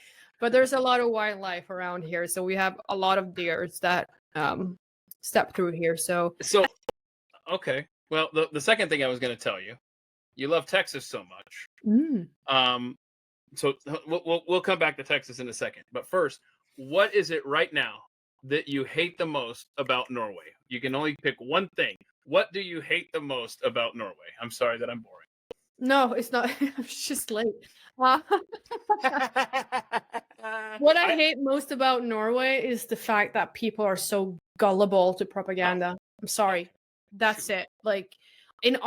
But there's a lot of wildlife around here, so we have a lot of deers that step through here. So So, okay. Well, the second thing I was going to tell you, you love Texas so much. So we'll come back to Texas in a second. But first, what is it right now that you hate the most about Norway? You can only pick one thing. What do you hate the most about Norway? I'm sorry that I'm boring. no, it's not. It's just late. What I hate most about Norway is the fact that people are so gullible to propaganda. I'm sorry. That's it. Like in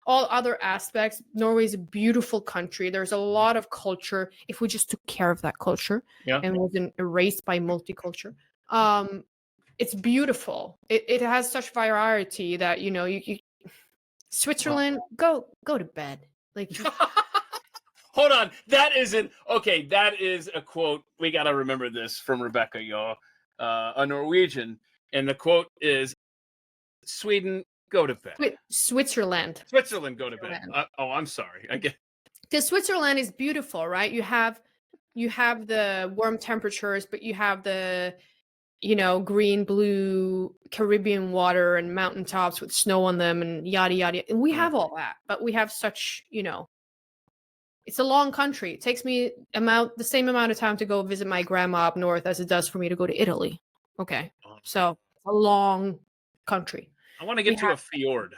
all other aspects, Norway is a beautiful country. There's a lot of culture. If we just took care of that culture and wasn't erased by multiculture, it's beautiful. It has such variety that you Switzerland, go to bed. Like Hold on. That isn't okay. That is a quote. We got to remember this from Rebecca, y'all. A Norwegian. And the quote is Sweden, go to bed. Switzerland. Switzerland, go to bed. I'm sorry. I get. Because Switzerland is beautiful, right? You have the warm temperatures, but you have the green, blue Caribbean water and mountaintops with snow on them and yada yada. And we have all that, but we have such it's a long country. It takes me the same amount of time to go visit my grandma up north as it does for me to go to Italy. Okay, so a long country. I want to get to a fjord.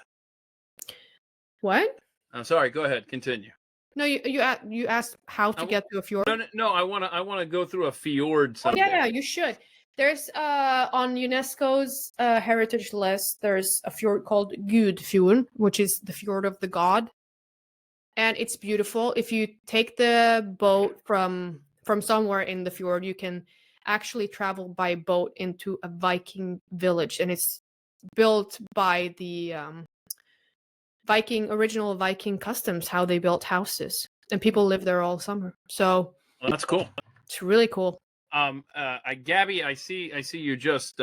What? I'm sorry. Go ahead. Continue. No, you asked how to get to a fjord. No. I want to go through a fjord someday. Yeah, you should. There's on UNESCO's heritage list. There's a fjord called Gudfjorden, which is the fjord of the god, and it's beautiful. If you take the boat from somewhere in the fjord, you can actually travel by boat into a Viking village, and it's built by the original Viking customs, how they built houses, and people live there all summer. So that's cool. It's really cool. Gabby, I see you just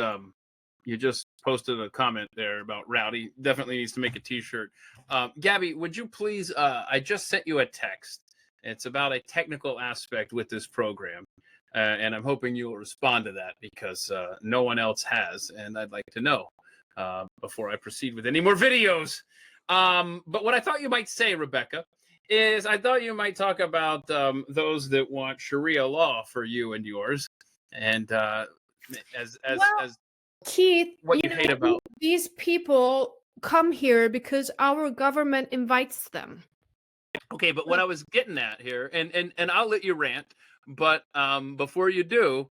posted a comment there about Rowdy. Definitely needs to make a t-shirt. Gabby, would you please, I just sent you a text. It's about a technical aspect with this program. And I'm hoping you'll respond to that because no one else has. And I'd like to know before I proceed with any more videos. But what I thought you might say, Rebecca, is I thought you might talk about those that want Sharia law for you and yours, and as Keith, what you hate about these people come here because our government invites them. Okay, but what I was getting at here, and I'll let you rant, but before you do,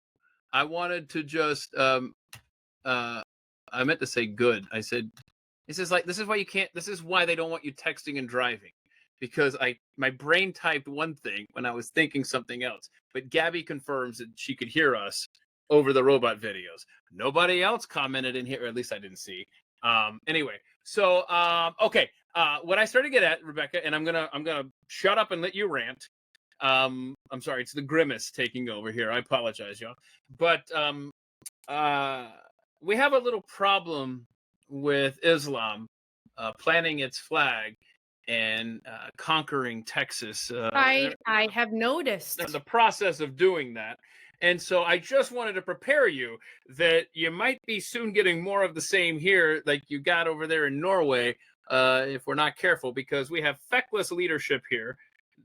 I wanted to just I meant to say good. I said this is why you can't. This is why they don't want you texting and driving. Because my brain typed one thing when I was thinking something else. But Gabby confirms that she could hear us over the robot videos. Nobody else commented in here, or at least I didn't see. Anyway, so okay. What I started to get at, Rebecca, and I'm gonna shut up and let you rant. I'm sorry, it's the grimace taking over here. I apologize, y'all. But we have a little problem with Islam planting its flag and conquering Texas. I have noticed. The process of doing that. And so I just wanted to prepare you that you might be soon getting more of the same here like you got over there in Norway if we're not careful, because we have feckless leadership here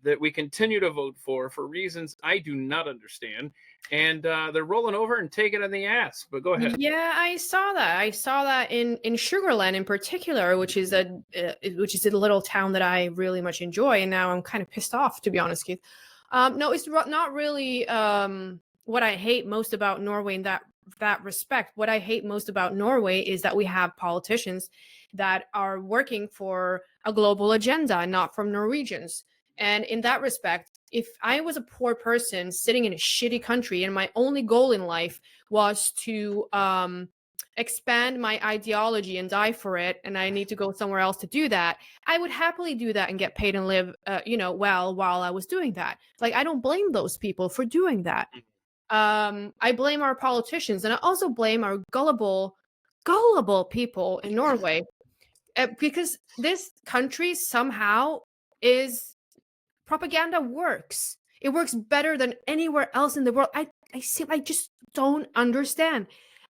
that we continue to vote for reasons I do not understand. And they're rolling over and taking it in the ass. But go ahead. Yeah, I saw that. I saw that in Sugarland in particular, which is a little town that I really much enjoy. And now I'm kind of pissed off, to be honest, Keith. No, it's not really what I hate most about Norway in that respect. What I hate most about Norway is that we have politicians that are working for a global agenda, not from Norwegians. And in that respect, if I was a poor person sitting in a shitty country and my only goal in life was to expand my ideology and die for it, and I need to go somewhere else to do that, I would happily do that and get paid and live, well while I was doing that. Like, I don't blame those people for doing that. I blame our politicians, and I also blame our gullible people in Norway, because this country somehow is propaganda works. It works better than anywhere else in the world. I just don't understand.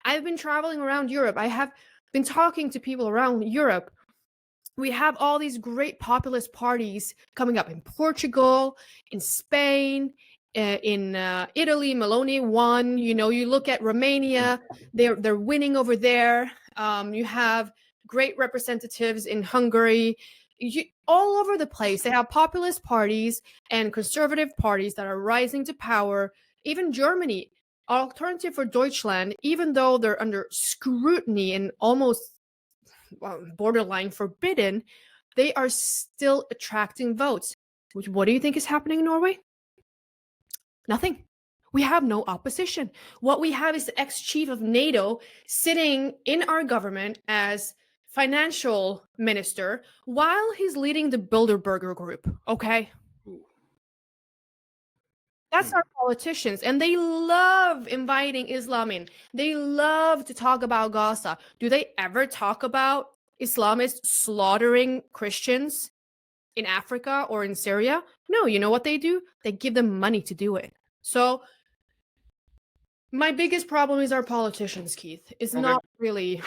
I've been traveling around Europe. I have been talking to people around Europe. We have all these great populist parties coming up in Portugal, in Spain, in Italy. Maloney won. You look at Romania; they're winning over there. You have great representatives in Hungary. All over the place, they have populist parties and conservative parties that are rising to power. Even Germany, Alternative for Deutschland, even though they're under scrutiny and almost borderline forbidden, they are still attracting votes. What do you think is happening in Norway? Nothing. We have no opposition. What we have is the ex-chief of NATO sitting in our government as financial minister while he's leading the Bilderberger group. Okay. That's our politicians, and they love inviting Islam in. They love to talk about Gaza. Do they ever talk about Islamists slaughtering Christians in Africa or in Syria? No, you know what they do? They give them money to do it. So my biggest problem is our politicians, Keith. It's not really...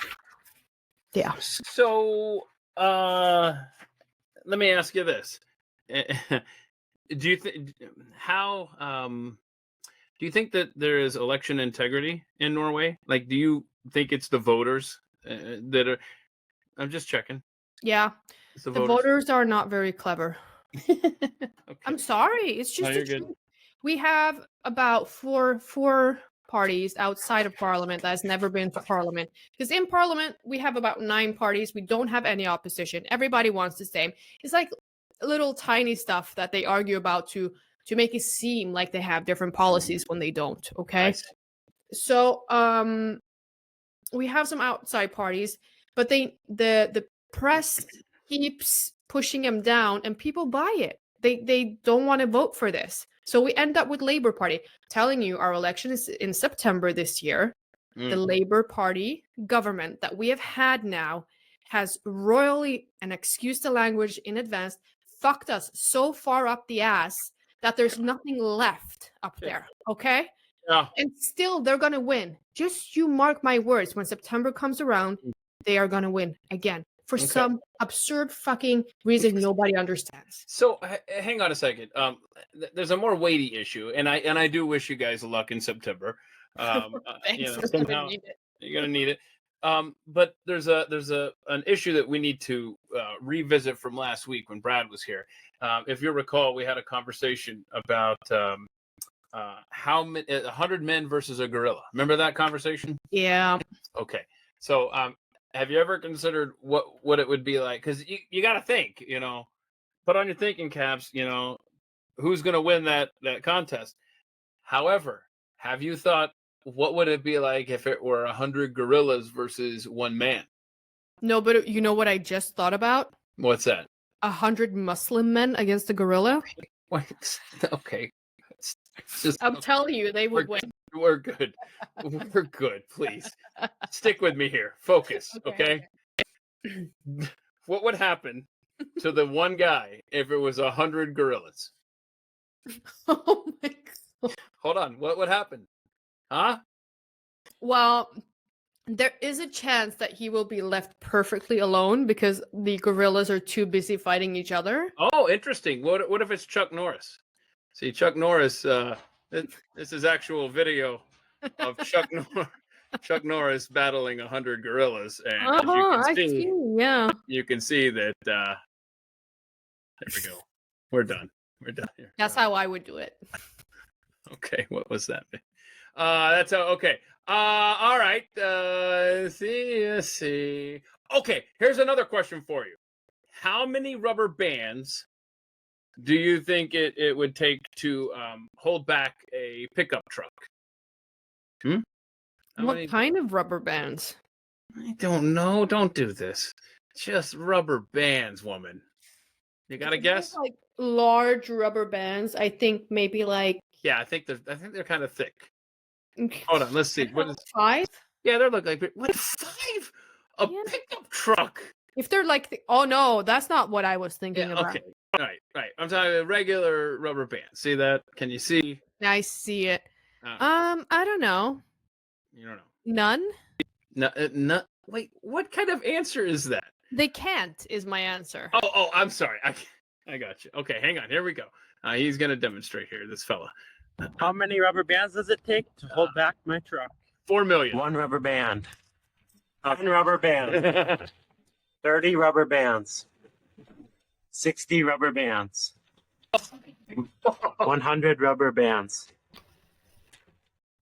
Yeah. So let me ask you this. Do you think do you think that there is election integrity in Norway? Like, do you think it's the voters that are? I'm just checking. Yeah, the voters are not very clever. Okay. I'm sorry. It's just No, you're good. We have about four parties outside of Parliament that has never been to Parliament. Because in Parliament we have about 9 parties. We don't have any opposition. Everybody wants the same. It's like little tiny stuff that they argue about to make it seem like they have different policies when they don't. Okay. So we have some outside parties, but the press keeps pushing them down and people buy it. They don't want to vote for this. So we end up with Labour Party. Telling you, our election is in September this year. The Labour Party government that we have had now has royally, and excuse the language in advance, fucked us so far up the ass that there's nothing left up there. Okay? Yeah. And still they're gonna win. Just you mark my words, when September comes around, they are gonna win again for some absurd fucking reason nobody understands. So hang on a second. There's a more weighty issue, and I do wish you guys luck in September. Thanks. Somehow you're gonna need it. But there's an issue that we need to revisit from last week when Brad was here. If you recall, we had a conversation about how 100 men versus a gorilla. Remember that conversation? Yeah. Okay. So have you ever considered what it would be like? Because you got to think, put on your thinking caps, who's going to win that contest. However, have you thought, what would it be like if it were 100 gorillas versus one man? No, but you know what I just thought about? What's that? 100 Muslim men against a gorilla? Okay. I'm telling you, they would win. We're good. We're good. Please stick with me here. Focus. Okay. What would happen to the one guy if it was 100 gorillas? Oh my God. Hold on. What would happen? Huh? Well, there is a chance that he will be left perfectly alone because the gorillas are too busy fighting each other. Oh, interesting. What if it's Chuck Norris? See, Chuck Norris, this is actual video of Chuck Norris battling 100 gorillas. And as you can see that, there we go. We're done. We're done here. That's how I would do it. Okay, what was that? That's how, okay. All right. Let's see. Okay, here's another question for you. How many rubber bands do you think it would take to hold back a pickup truck? How What many? kind of rubber bands? I don't know. Don't do this. Just rubber bands, woman. You got to If you think, guess? like large rubber bands, I think maybe like Yeah, I think they're kind of thick. Hold on, let's see. What is? 5. Yeah, they look like what 5? A Yeah. pickup truck. If they're like, oh no, that's not what I was thinking Yeah, about. okay. Right. I'm talking about regular rubber band. See that? Can you see? I see it. Uh, I don't know. you don't know. None. No. Wait, what kind of answer is that? They can't is my answer. Oh, I'm sorry. I got you. Okay, hang on. Here we go. He's gonna demonstrate here. This fella. How many rubber bands does it take to hold back my truck? 4 million. 1 rubber band. 10 rubber bands. 30 rubber bands. 60 rubber bands. 100 rubber bands.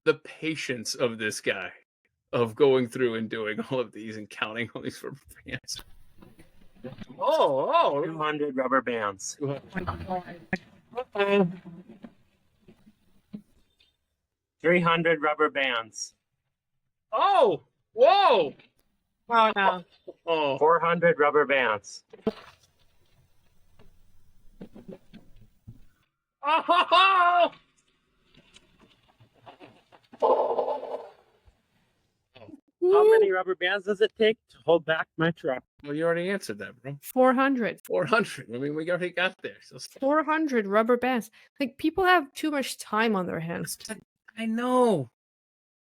The patience of this guy, of going through and doing all of these and counting all these rubber bands. Oh. 200 rubber bands. 300 rubber bands. Oh, whoa. Oh, no. Oh. 400 rubber bands. Oh. How many rubber bands does it take to hold back my truck? Well, you already answered that, bro. 400. 400. I mean, we already got there. So 400 rubber bands. Like people have too much time on their hands. I know.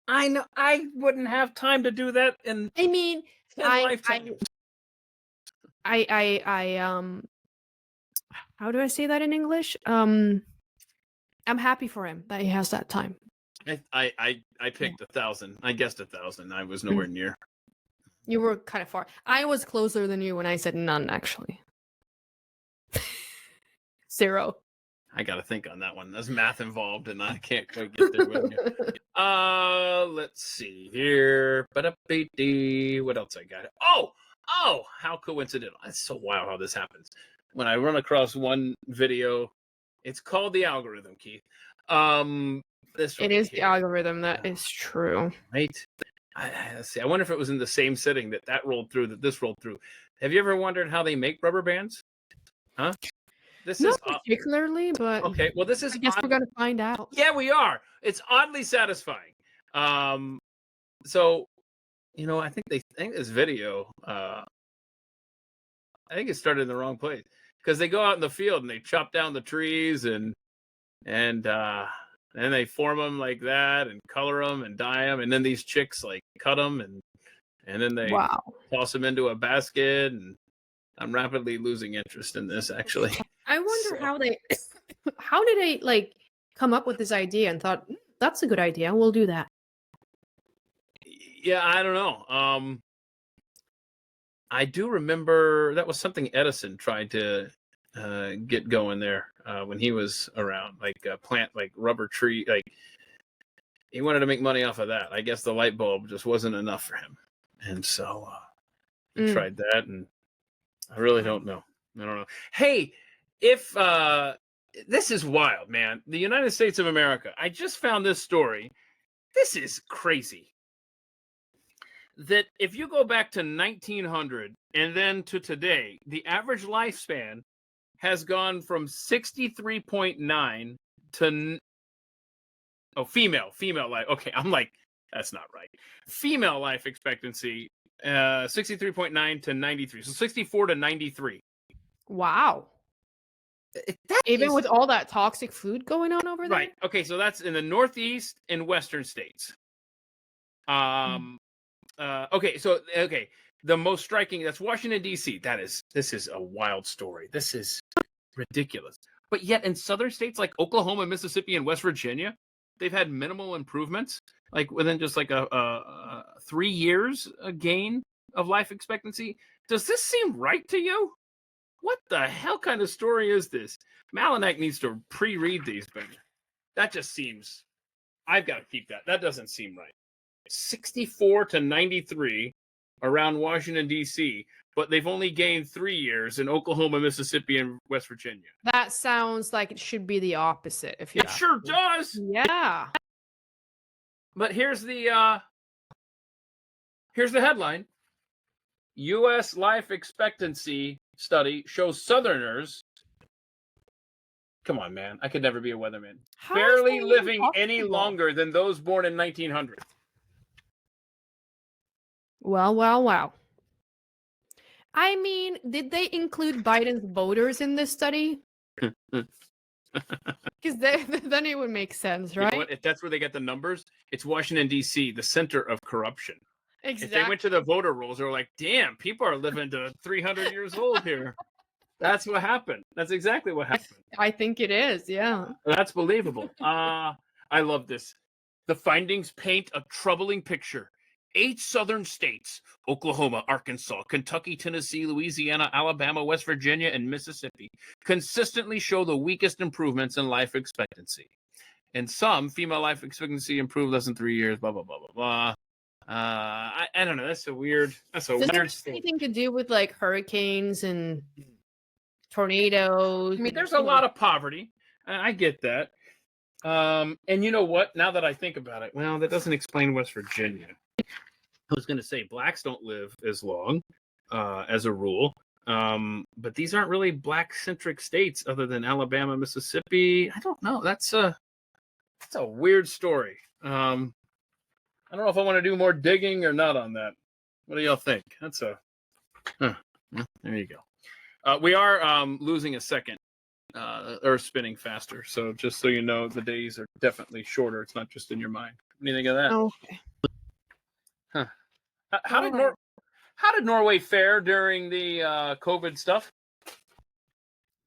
I wouldn't have time to do that in I mean, 10 I lifetimes. how do I say that in English? I'm happy for him that he has that time. I picked 1,000. I guessed 1,000. I was nowhere near. You were kind of far. I was closer than you when I said none, actually. 0. I got to think on that one. There's math involved, and I can't quite get there with you. Let's see here. What else I got? Oh, how coincidental. It's so wild how this happens. When I run across one video, it's called the algorithm, Keith. This It is the algorithm, that is true. Right? Let's see. I wonder if it was in the same setting that rolled through, that this rolled through. Have you ever wondered how they make rubber bands? Huh? This Not is particularly, but okay. Well, this is. I guess we're gonna find out. Yeah, we are. It's oddly satisfying. So, I think this video. I think it started in the wrong place because they go out in the field and they chop down the trees and they form them like that and color them and dye them, and then these chicks like cut them and then they toss them into a basket. And I'm rapidly losing interest in this, actually. I wonder how did they like come up with this idea and thought that's a good idea, we'll do that. Yeah, I don't know. I do remember that was something Edison tried to get going there when he was around, like plant like rubber tree, like he wanted to make money off of that. I guess the light bulb just wasn't enough for him, and so he tried that, and I really don't know. I don't know. Hey, if this is wild, man. The United States of America. I just found this story. This is crazy. That if you go back to 1900 and then to today, the average lifespan has gone from 63.9 to female life. Okay, I'm like, that's not right. Female life expectancy 63.9 to 93. So 64 to 93. Wow. Even with all that toxic food going on over there? Right. Okay, so that's in the Northeast and Western states. Okay, the most striking, that's Washington, D.C. This is a wild story. This is ridiculous. But yet in southern states like Oklahoma, Mississippi, and West Virginia, they've had minimal improvements, like within just like a 3 years a gain of life expectancy. Does this seem right to you? What the hell kind of story is this? Malinak needs to pre-read these better. That just seems, I've got to keep that. That doesn't seem right. 64 to 93 around Washington, D.C., but they've only gained 3 years in Oklahoma, Mississippi, and West Virginia. That sounds like it should be the opposite. If you It sure does. Yeah. But here's the headline. U.S. life expectancy study shows Southerners. Come on, man. I could never be a weatherman. How Barely is that living even any possible? longer than those born in 1900. Wow. I mean, did they include Biden's voters in this study? Because then it would make sense, You right? know what? If that's where they get the numbers, it's Washington, D.C., the center of corruption. Exactly. If they went to the voter rolls, they were like, damn, people are living to 300 years old here. That's what happened. That's exactly what happened. I think it is, yeah. That's believable. I love this. The findings paint a troubling picture. 8 southern states, Oklahoma, Arkansas, Kentucky, Tennessee, Louisiana, Alabama, West Virginia, and Mississippi, consistently show the weakest improvements in life expectancy. In some, female life expectancy improved less than 3 years, blah, blah, blah, blah, blah. I don't know. That's a weird Does it weird have thing. anything to do with like hurricanes and tornadoes? I mean, there's a lot of poverty. I get that. And you know what? Now that I think about it, well, that doesn't explain West Virginia. I was going to say blacks don't live as long as a rule. But these aren't really black-centric states other than Alabama, Mississippi. I don't know. That's a weird story. I don't know if I want to do more digging or not on that. What do y'all think? There you go. We are losing a second. Earth spinning faster. So just so you know, the days are definitely shorter. It's not just in your mind. What do you think of that? Okay. Huh. How did Norway fare during the COVID stuff?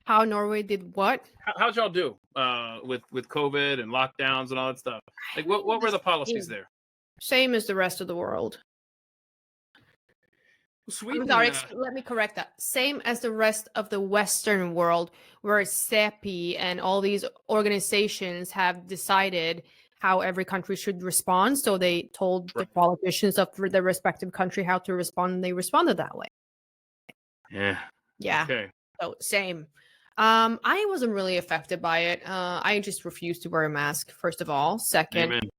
How Norway did what? How'd y'all do with COVID and lockdowns and all that stuff? Like, what were the policies there? Same as the rest of the world. Sweden, I'm sorry, let me correct that. Same as the rest of the Western world, where CEPI and all these organizations have decided how every country should respond. So they told the politicians of their respective country how to respond, and they responded that way. Yeah. Okay. So same. I wasn't really affected by it. I just refused to wear a mask, first of all. Second,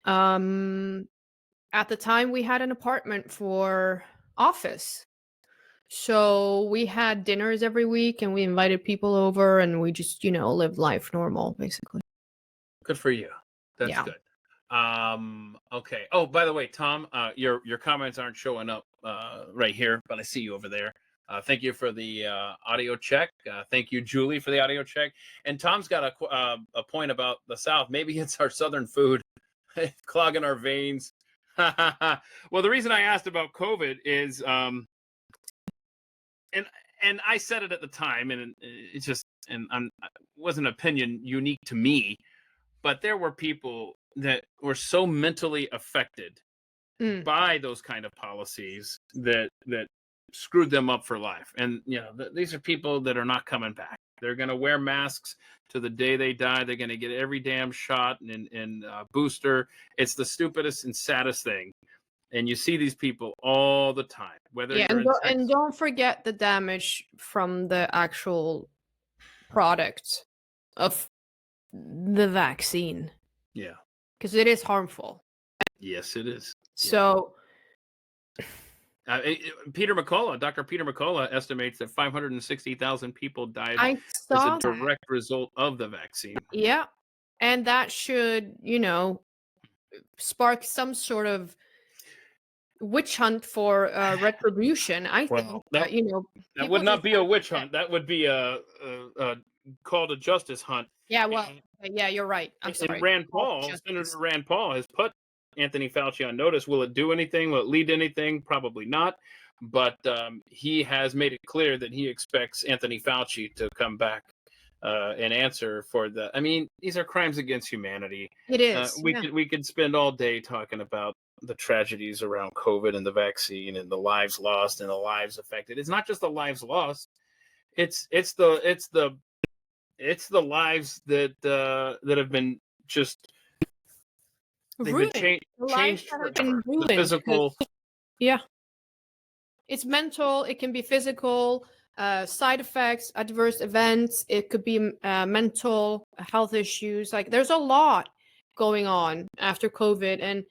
at the time we had an apartment for office. So we had dinners every week and we invited people over and we just, lived life normal, basically. Good for you. That's good. Okay. Oh, by the way, Tom, your comments aren't showing up right here, but I see you over there. Thank you for the audio check. Thank you, Julie, for the audio check. And Tom's got a point about the South. Maybe it's our Southern food clogging our veins. Well, the reason I asked about COVID is, and I said it at the time, and it's just, it wasn't an opinion unique to me, but there were people that were so mentally affected by those kind of policies that screwed them up for life. And these are people that are not coming back. They're going to wear masks to the day they die. They're going to get every damn shot and booster. It's the stupidest and saddest thing. And you see these people all the time. And don't forget the damage from the actual product of the vaccine. Yeah. Because it is harmful. Yes, it is. So... Dr. Peter McCullough estimates that 560,000 people died as a direct result of the vaccine. Yeah. And that should, spark some sort of witch hunt for retribution. I think, that would not be a witch hunt. That would be a call to justice hunt. Yeah, well, yeah, you're right. I'm sorry. Senator Rand Paul has put Anthony Fauci on notice. Will it do anything? Will it lead to anything? Probably not. But he has made it clear that he expects Anthony Fauci to come back and answer for the. I mean, these are crimes against humanity. It is. We could spend all day talking about the tragedies around COVID and the vaccine and the lives lost and the lives affected. It's not just the lives lost. It's the lives that have been just. They've been changed for the physical. Yeah. It's mental. It can be physical, side effects, adverse events. It could be mental health issues. Like there's a lot going on after COVID. And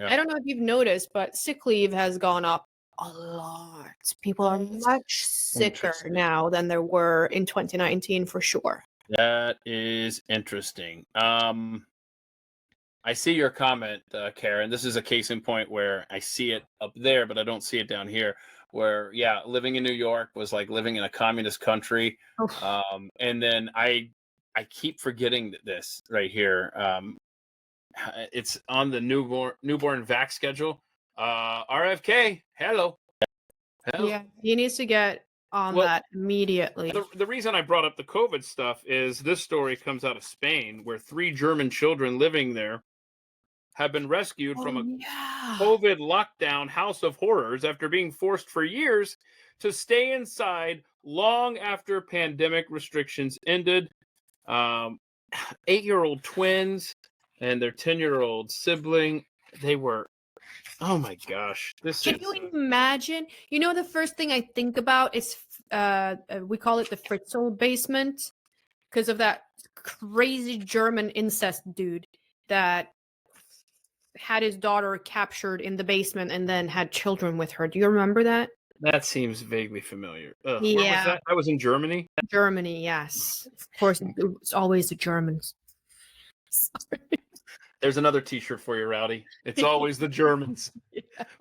I don't know if you've noticed, but sick leave has gone up a lot. People are much sicker now than there were in 2019 for sure. That is interesting. I see your comment, Karen. This is a case in point where I see it up there, but I don't see it down here. Where, yeah, living in New York was like living in a communist country. And then I keep forgetting this right here. It's on the newborn vac schedule. RFK, hello. Yeah, he needs to get on that immediately. The reason I brought up the COVID stuff is this story comes out of Spain, where 3 German children living there have been rescued from a COVID lockdown house of horrors after being forced for years to stay inside long after pandemic restrictions ended. 8-year-old twins and their 10-year-old sibling. They were, oh my gosh. Can you imagine? You know, the first thing I think about is we call it the Fritzl basement because of that crazy German incest dude that had his daughter captured in the basement and then had children with her. Do you remember that? That seems vaguely familiar. Yeah. Where was that? I was in Germany. Germany, yes. Of course, it's always the Germans. Sorry. There's another T-shirt for you, Rowdy. It's always the Germans.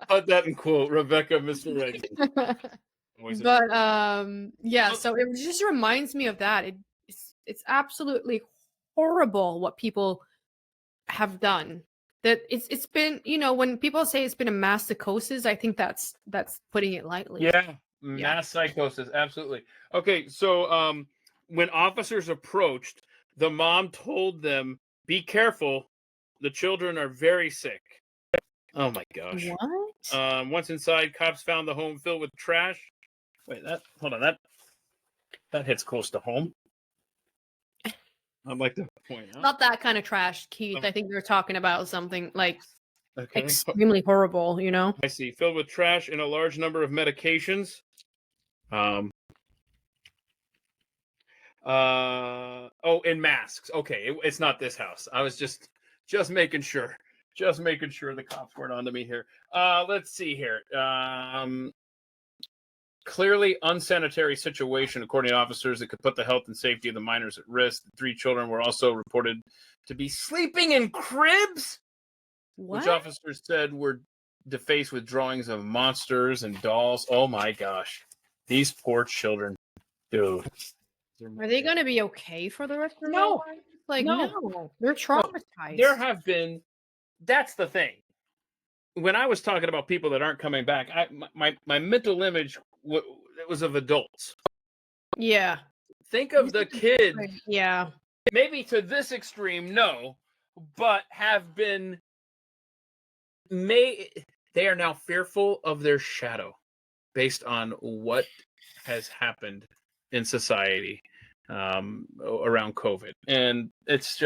Put that in quote, Rebecca, Mr. Reagan. But yeah, so it just reminds me of that. It's absolutely horrible what people have done. That it's been, you know, when people say it's been a mass psychosis, I think that's putting it lightly. Yeah, mass psychosis, absolutely. Okay, so when officers approached, the mom told them, "Be careful, the children are very sick." Oh my gosh. What? Once inside, cops found the home filled with trash. Wait, hold on, that hits close to home. I'd like to point out. Not that kind of trash, Keith. I think you're talking about something like Okay. extremely horrible, you know? I see. Filled with trash and a large number of medications. And masks. Okay, it's not this house. I was just making sure. Just making sure the cops weren't onto me here. Let's see here. Clearly unsanitary situation, according to officers, that could put the health and safety of the minors at risk. The 3 children were also reported to be sleeping in cribs, which officers said were defaced with drawings of monsters and dolls. Oh my gosh. These poor children. Dude. Are they going to be okay for the rest of their lives? Like, no. They're traumatized. There have been, that's the thing. When I was talking about people that aren't coming back, my mental image it was of adults. Yeah. Think of the kids. Yeah. Maybe to this extreme, no, but have been they are now fearful of their shadow based on what has happened in society around COVID. And it's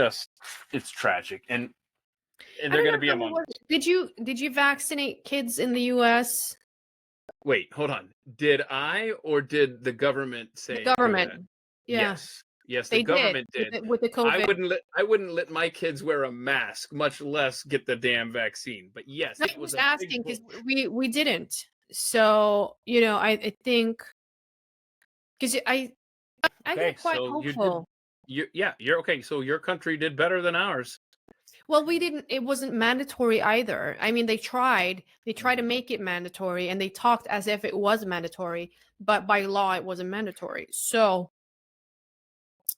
tragic. And they're going to be among. Did you vaccinate kids in the US? Wait, hold on. Did I or did the government say? The government. Yeah. Yes, the government did. With the COVID. I wouldn't let my kids wear a mask, much less get the damn vaccine. But yes, I was asking because we didn't. So, you know, I think because I get quite hopeful. You're okay. So your country did better than ours. Well, we didn't. It wasn't mandatory either. I mean, they tried to make it mandatory, and they talked as if it was mandatory, but by law it wasn't mandatory. So,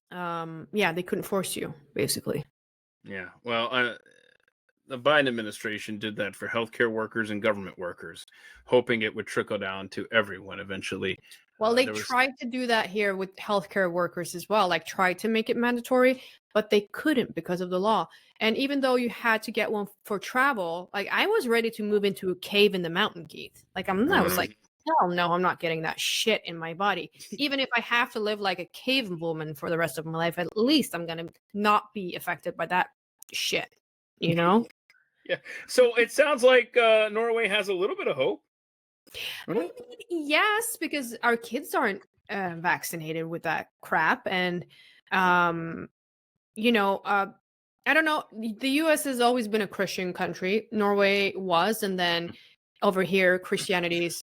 yeah, they couldn't force you, basically. Yeah. Well, the Biden administration did that for healthcare workers and government workers, hoping it would trickle down to everyone eventually. Well, they tried to do that here with healthcare workers as well, like tried to make it mandatory, but they couldn't because of the law. And even though you had to get one for travel, like I was ready to move into a cave in the mountain, Keith. Like I was like, hell no, I'm not getting that shit in my body. Even if I have to live like a cave woman for the rest of my life, at least I'm going to not be affected by that shit, you know? Yeah. So it sounds like Norway has a little bit of hope. I mean, yes, because our kids aren't vaccinated with that crap, and you know, I don't know. The U.S. has always been a Christian country. Norway was, and then over here, Christianity is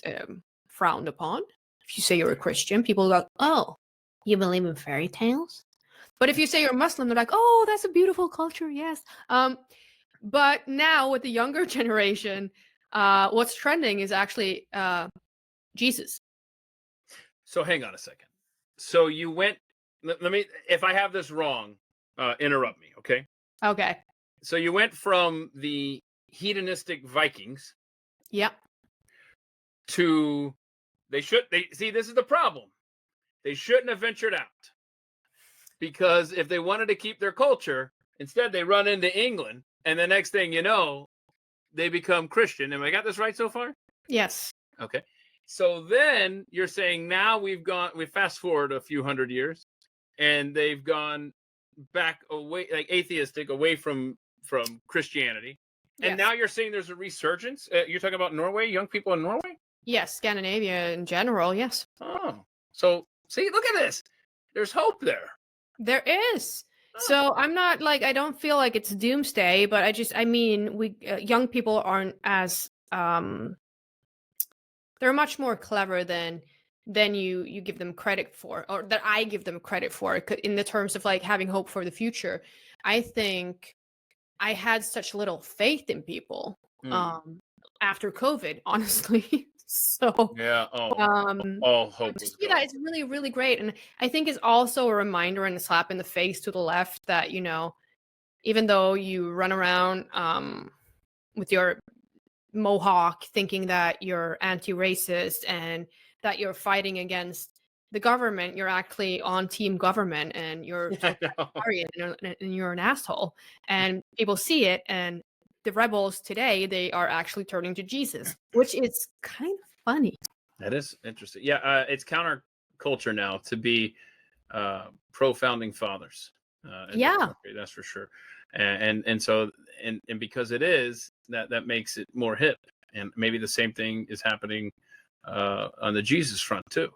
frowned upon. If you say you're a Christian, people go, "Oh, you believe in fairy tales?" But if you say you're Muslim, they're like, "Oh, that's a beautiful culture." Yes. But now with the younger generation, what's trending is actually Jesus. So hang on a second. So you went. Let me. If I have this wrong, interrupt me. Okay. Okay. So you went from the hedonistic Vikings Yep. to they see this is the problem. They shouldn't have ventured out. Because if they wanted to keep their culture, instead they run into England, and the next thing you know, they become Christian. Am I got this right so far? Yes. Okay. So then you're saying now we fast forward a few hundred years, and they've gone back away, like atheistic, away from Christianity. And Yes. now you're saying there's a resurgence? You're talking about Norway, young people in Norway? Yes, Scandinavia in general, yes. Oh. So, see, look at this. There's hope there. There is. Oh. So I'm not like, I don't feel like it's doomsday, but I mean, we young people aren't as they're much more clever than you give them credit for, or that I give them credit for, in the terms of like having hope for the future. I think I had such little faith in people after COVID, honestly. So yeah, all hope to was see gone. that is really, really great. And I think it's also a reminder and a slap in the face to the left that, you know, even though you run around with your mohawk thinking that you're anti-racist and that you're fighting against the government, you're actually on team government, and you're and you're an asshole. And people see it, and the rebels today, they are actually turning to Jesus, which is kind of funny. That is interesting. Yeah, it's counterculture now to be pro-founding fathers. Yeah. That's for sure. And so because it is, that makes it more hip. And maybe the same thing is happening on the Jesus front too.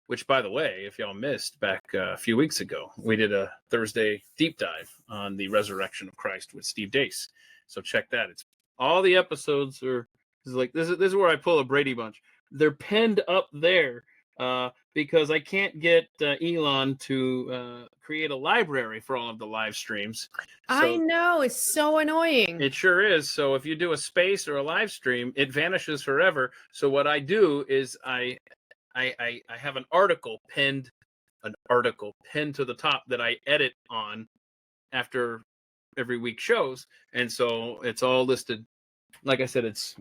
Which, by the way, if y'all missed back a few weeks ago, we did a Thursday deep dive on the resurrection of Christ with Steve Dace. So check that. It's all the episodes are this is where I pull a Brady Bunch. They're pinned up there because I can't get Elon to create a library for all of the live streams. So I know, it's so annoying. it sure is. So if you do a space or a live stream, it vanishes forever. So what I do is I have an article pinned to the top that I edit on after every week shows, and so it's all listed. Like I said, it's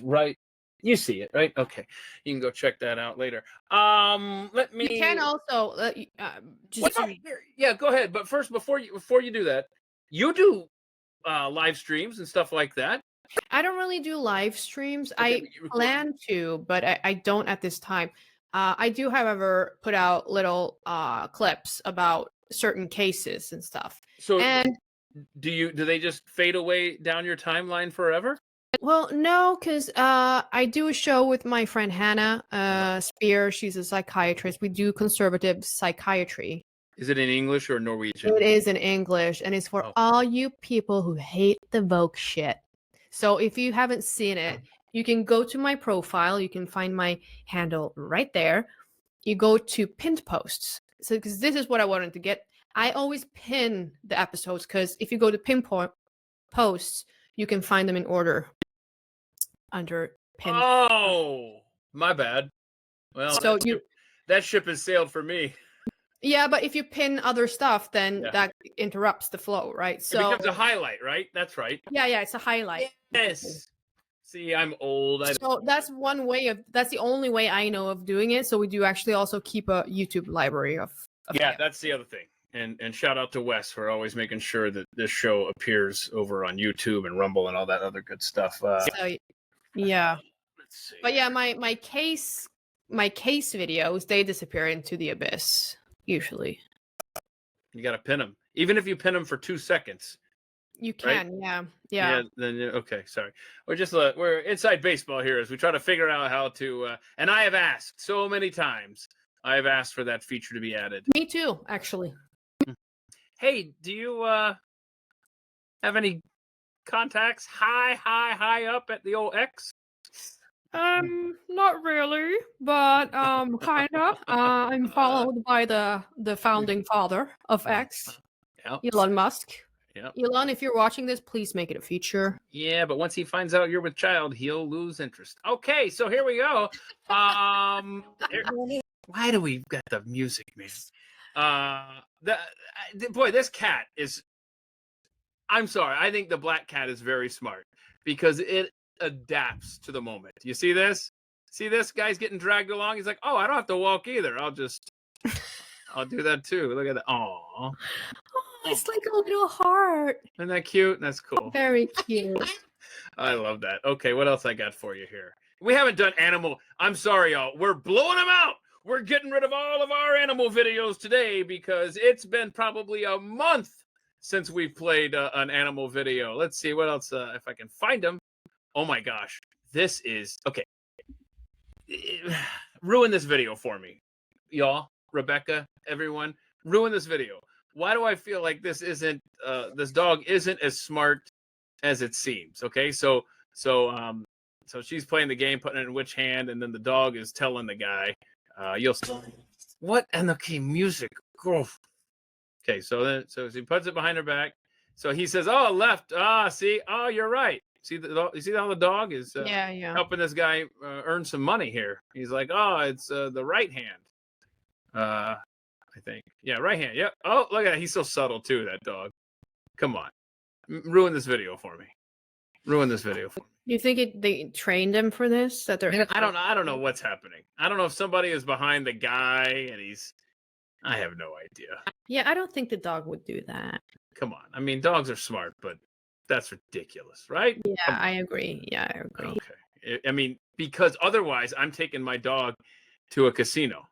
right. You see it, right? Okay, you can go check that out later. Let me. You can also yeah, go ahead. But first, before you do that, you do live streams and stuff like that. I don't really do live streams. Okay, I plan to, but I don't at this time. I do, however, put out little clips about certain cases and stuff. So, and do they just fade away down your timeline forever? Well, no, because I do a show with my friend Hannah Spear. She's a psychiatrist. We do conservative psychiatry. Is it in English or Norwegian? It is in English, and it's for all you people who hate the woke shit. So if you haven't seen it, you can go to my profile. You can find my handle right there. You go to pinned posts. So because this is what I wanted to get. I always pin the episodes, because if you go to pin posts, you can find them in order under pin. Oh, my bad. Well, so that ship has sailed for me. Yeah, but if you pin other stuff, then that interrupts the flow, right? So it becomes a highlight, right? That's right. Yeah, it's a highlight. Yes. See, I'm old. So that's one way that's the only way I know of doing it. So we do actually also keep a YouTube library of that's the other thing. And shout out to Wes for always making sure that this show appears over on YouTube and Rumble and all that other good stuff. Yeah. Let's see. But yeah, my case videos, they disappear into the abyss usually. You got to pin them. Even if you pin them for 2 seconds, You Right? can, yeah. Then okay. Sorry, we're inside baseball here as we try to figure out how to. And I have asked so many times. I have asked for that feature to be added. Me too, actually. Hey, do you have any contacts high up at the old X? Not really, but kinda. I'm followed by the founding father of X, Yep. Elon Musk. Yep. Elon, if you're watching this, please make it a feature. Yeah, but once he finds out you're with child, he'll lose interest. Okay, so here we go. Why do we got the music, man? Boy, this cat is. I'm sorry. I think the black cat is very smart because it adapts to the moment. You see this? See this guy's getting dragged along. He's like, oh, I don't have to walk either. I'll do that too. Look at that. Aw. Oh, it's like a little heart. Isn't that cute? That's cool. Very cute. I love that. Okay, what else I got for you here? We haven't done animal. I'm sorry, y'all. We're blowing them out. We're getting rid of all of our animal videos today because it's been probably a month since we've played an animal video. Let's see what else, if I can find them. Oh my gosh. This is, okay. Ruin this video for me. Y'all, Rebecca, everyone, ruin this video. Why do I feel like this dog isn't as smart as it seems? Okay, so she's playing the game, putting it in which hand, and then the dog is telling the guy, what? And okay, music. Oh. Okay, so she puts it behind her back. So he says, "Oh, left. See. Oh, you're right. You see how the dog is helping this guy earn some money here. He's like, oh, it's the right hand. I think. Yeah, right hand. Yep. Oh, look at that. He's so subtle too, that dog. Come on. Ruin this video for me. Ruin this video for me. You think they trained him for this? That they're I don't know what's happening. I don't know if somebody is behind the guy and I have no idea. Yeah, I don't think the dog would do that. Come on. I mean, dogs are smart, but that's ridiculous, right? Yeah, I agree. Yeah, I agree. Okay. I mean, because otherwise I'm taking my dog to a casino.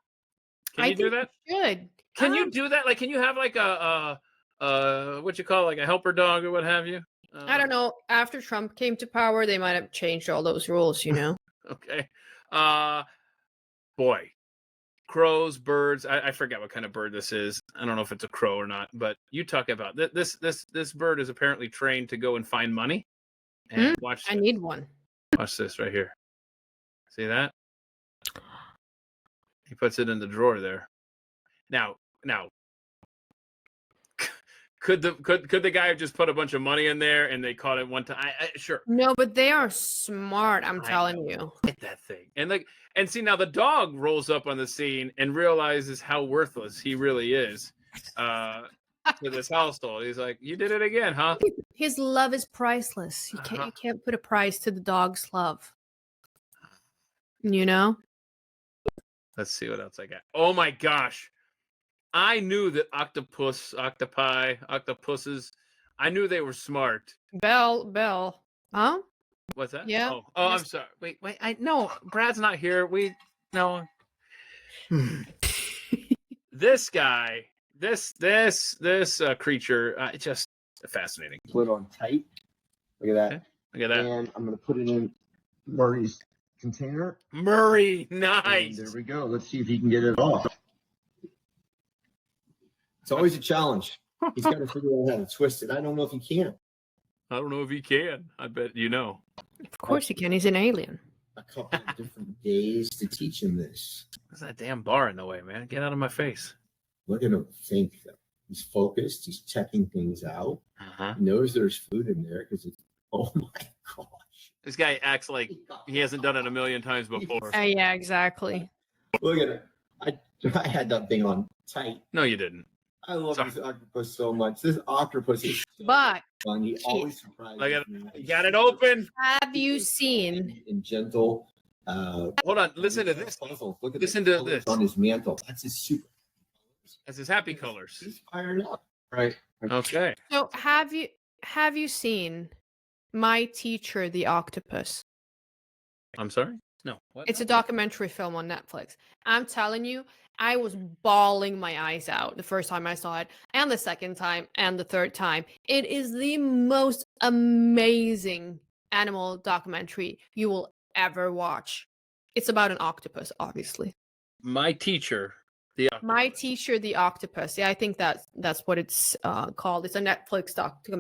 Can you do that? Good. Can you do that? Like, can you have like a what you call like a helper dog or what have you? I don't know. After Trump came to power, they might have changed all those rules, you know. Okay. Boy, crows, birds. I forget what kind of bird this is. I don't know if it's a crow or not. But you talk about this bird is apparently trained to go and find money. And watch. I need one. Watch this right here. See that? He puts it in the drawer there. Now, could the guy have just put a bunch of money in there and they caught it one time? Sure. No, but they are smart. I'm telling you. Get that thing. And see, now the dog rolls up on the scene and realizes how worthless he really is to this household. He's like, "You did it again, huh?" His love is priceless. You can't put a price to the dog's love. You know? Let's see what else I got. Oh my gosh. I knew that octopuses, I knew they were smart. Bell. Huh? What's that? Yeah. Oh, I'm sorry. Wait. No, Brad's not here. No. This guy, this creature, it's just fascinating. Put on tight. Look at that. Okay. Look at that. And I'm going to put it in Murray's container. Murray, nice. And there we go. Let's see if he can get it off. It's always a challenge. He's got to figure out how to twist it. I don't know if he can. I don't know if he can. I bet you know. Of course he can. He's an alien. A couple of different days to teach him this. What's that damn bar in the way, man? Get out of my face. Look at him think, though. He's focused. He's checking things out. Uh-huh. He knows there's food in there because it's, oh my gosh. This guy acts like he hasn't done it a million times before. Yeah, exactly. Look at it. I had that thing on tight. No, you didn't. I love this octopus so much. This octopus is so But fun. He always surprises me. You got it open. have you seen? And gentle. Hold on. Listen to this. Puzzles. Look at Listen the to this. on his mantle. That's his super. That's his happy colors. He's fired up. Right. Okay. So have you seen My Teacher the Octopus? I'm sorry? No. What? It's a documentary film on Netflix. I'm telling you, I was bawling my eyes out the first time I saw it, and the second time, and the third time. It is the most amazing animal documentary you will ever watch. It's about an octopus, obviously. My teacher, the My octopus. Teacher, the Octopus. Yeah, I think that's what it's called. It's a Netflix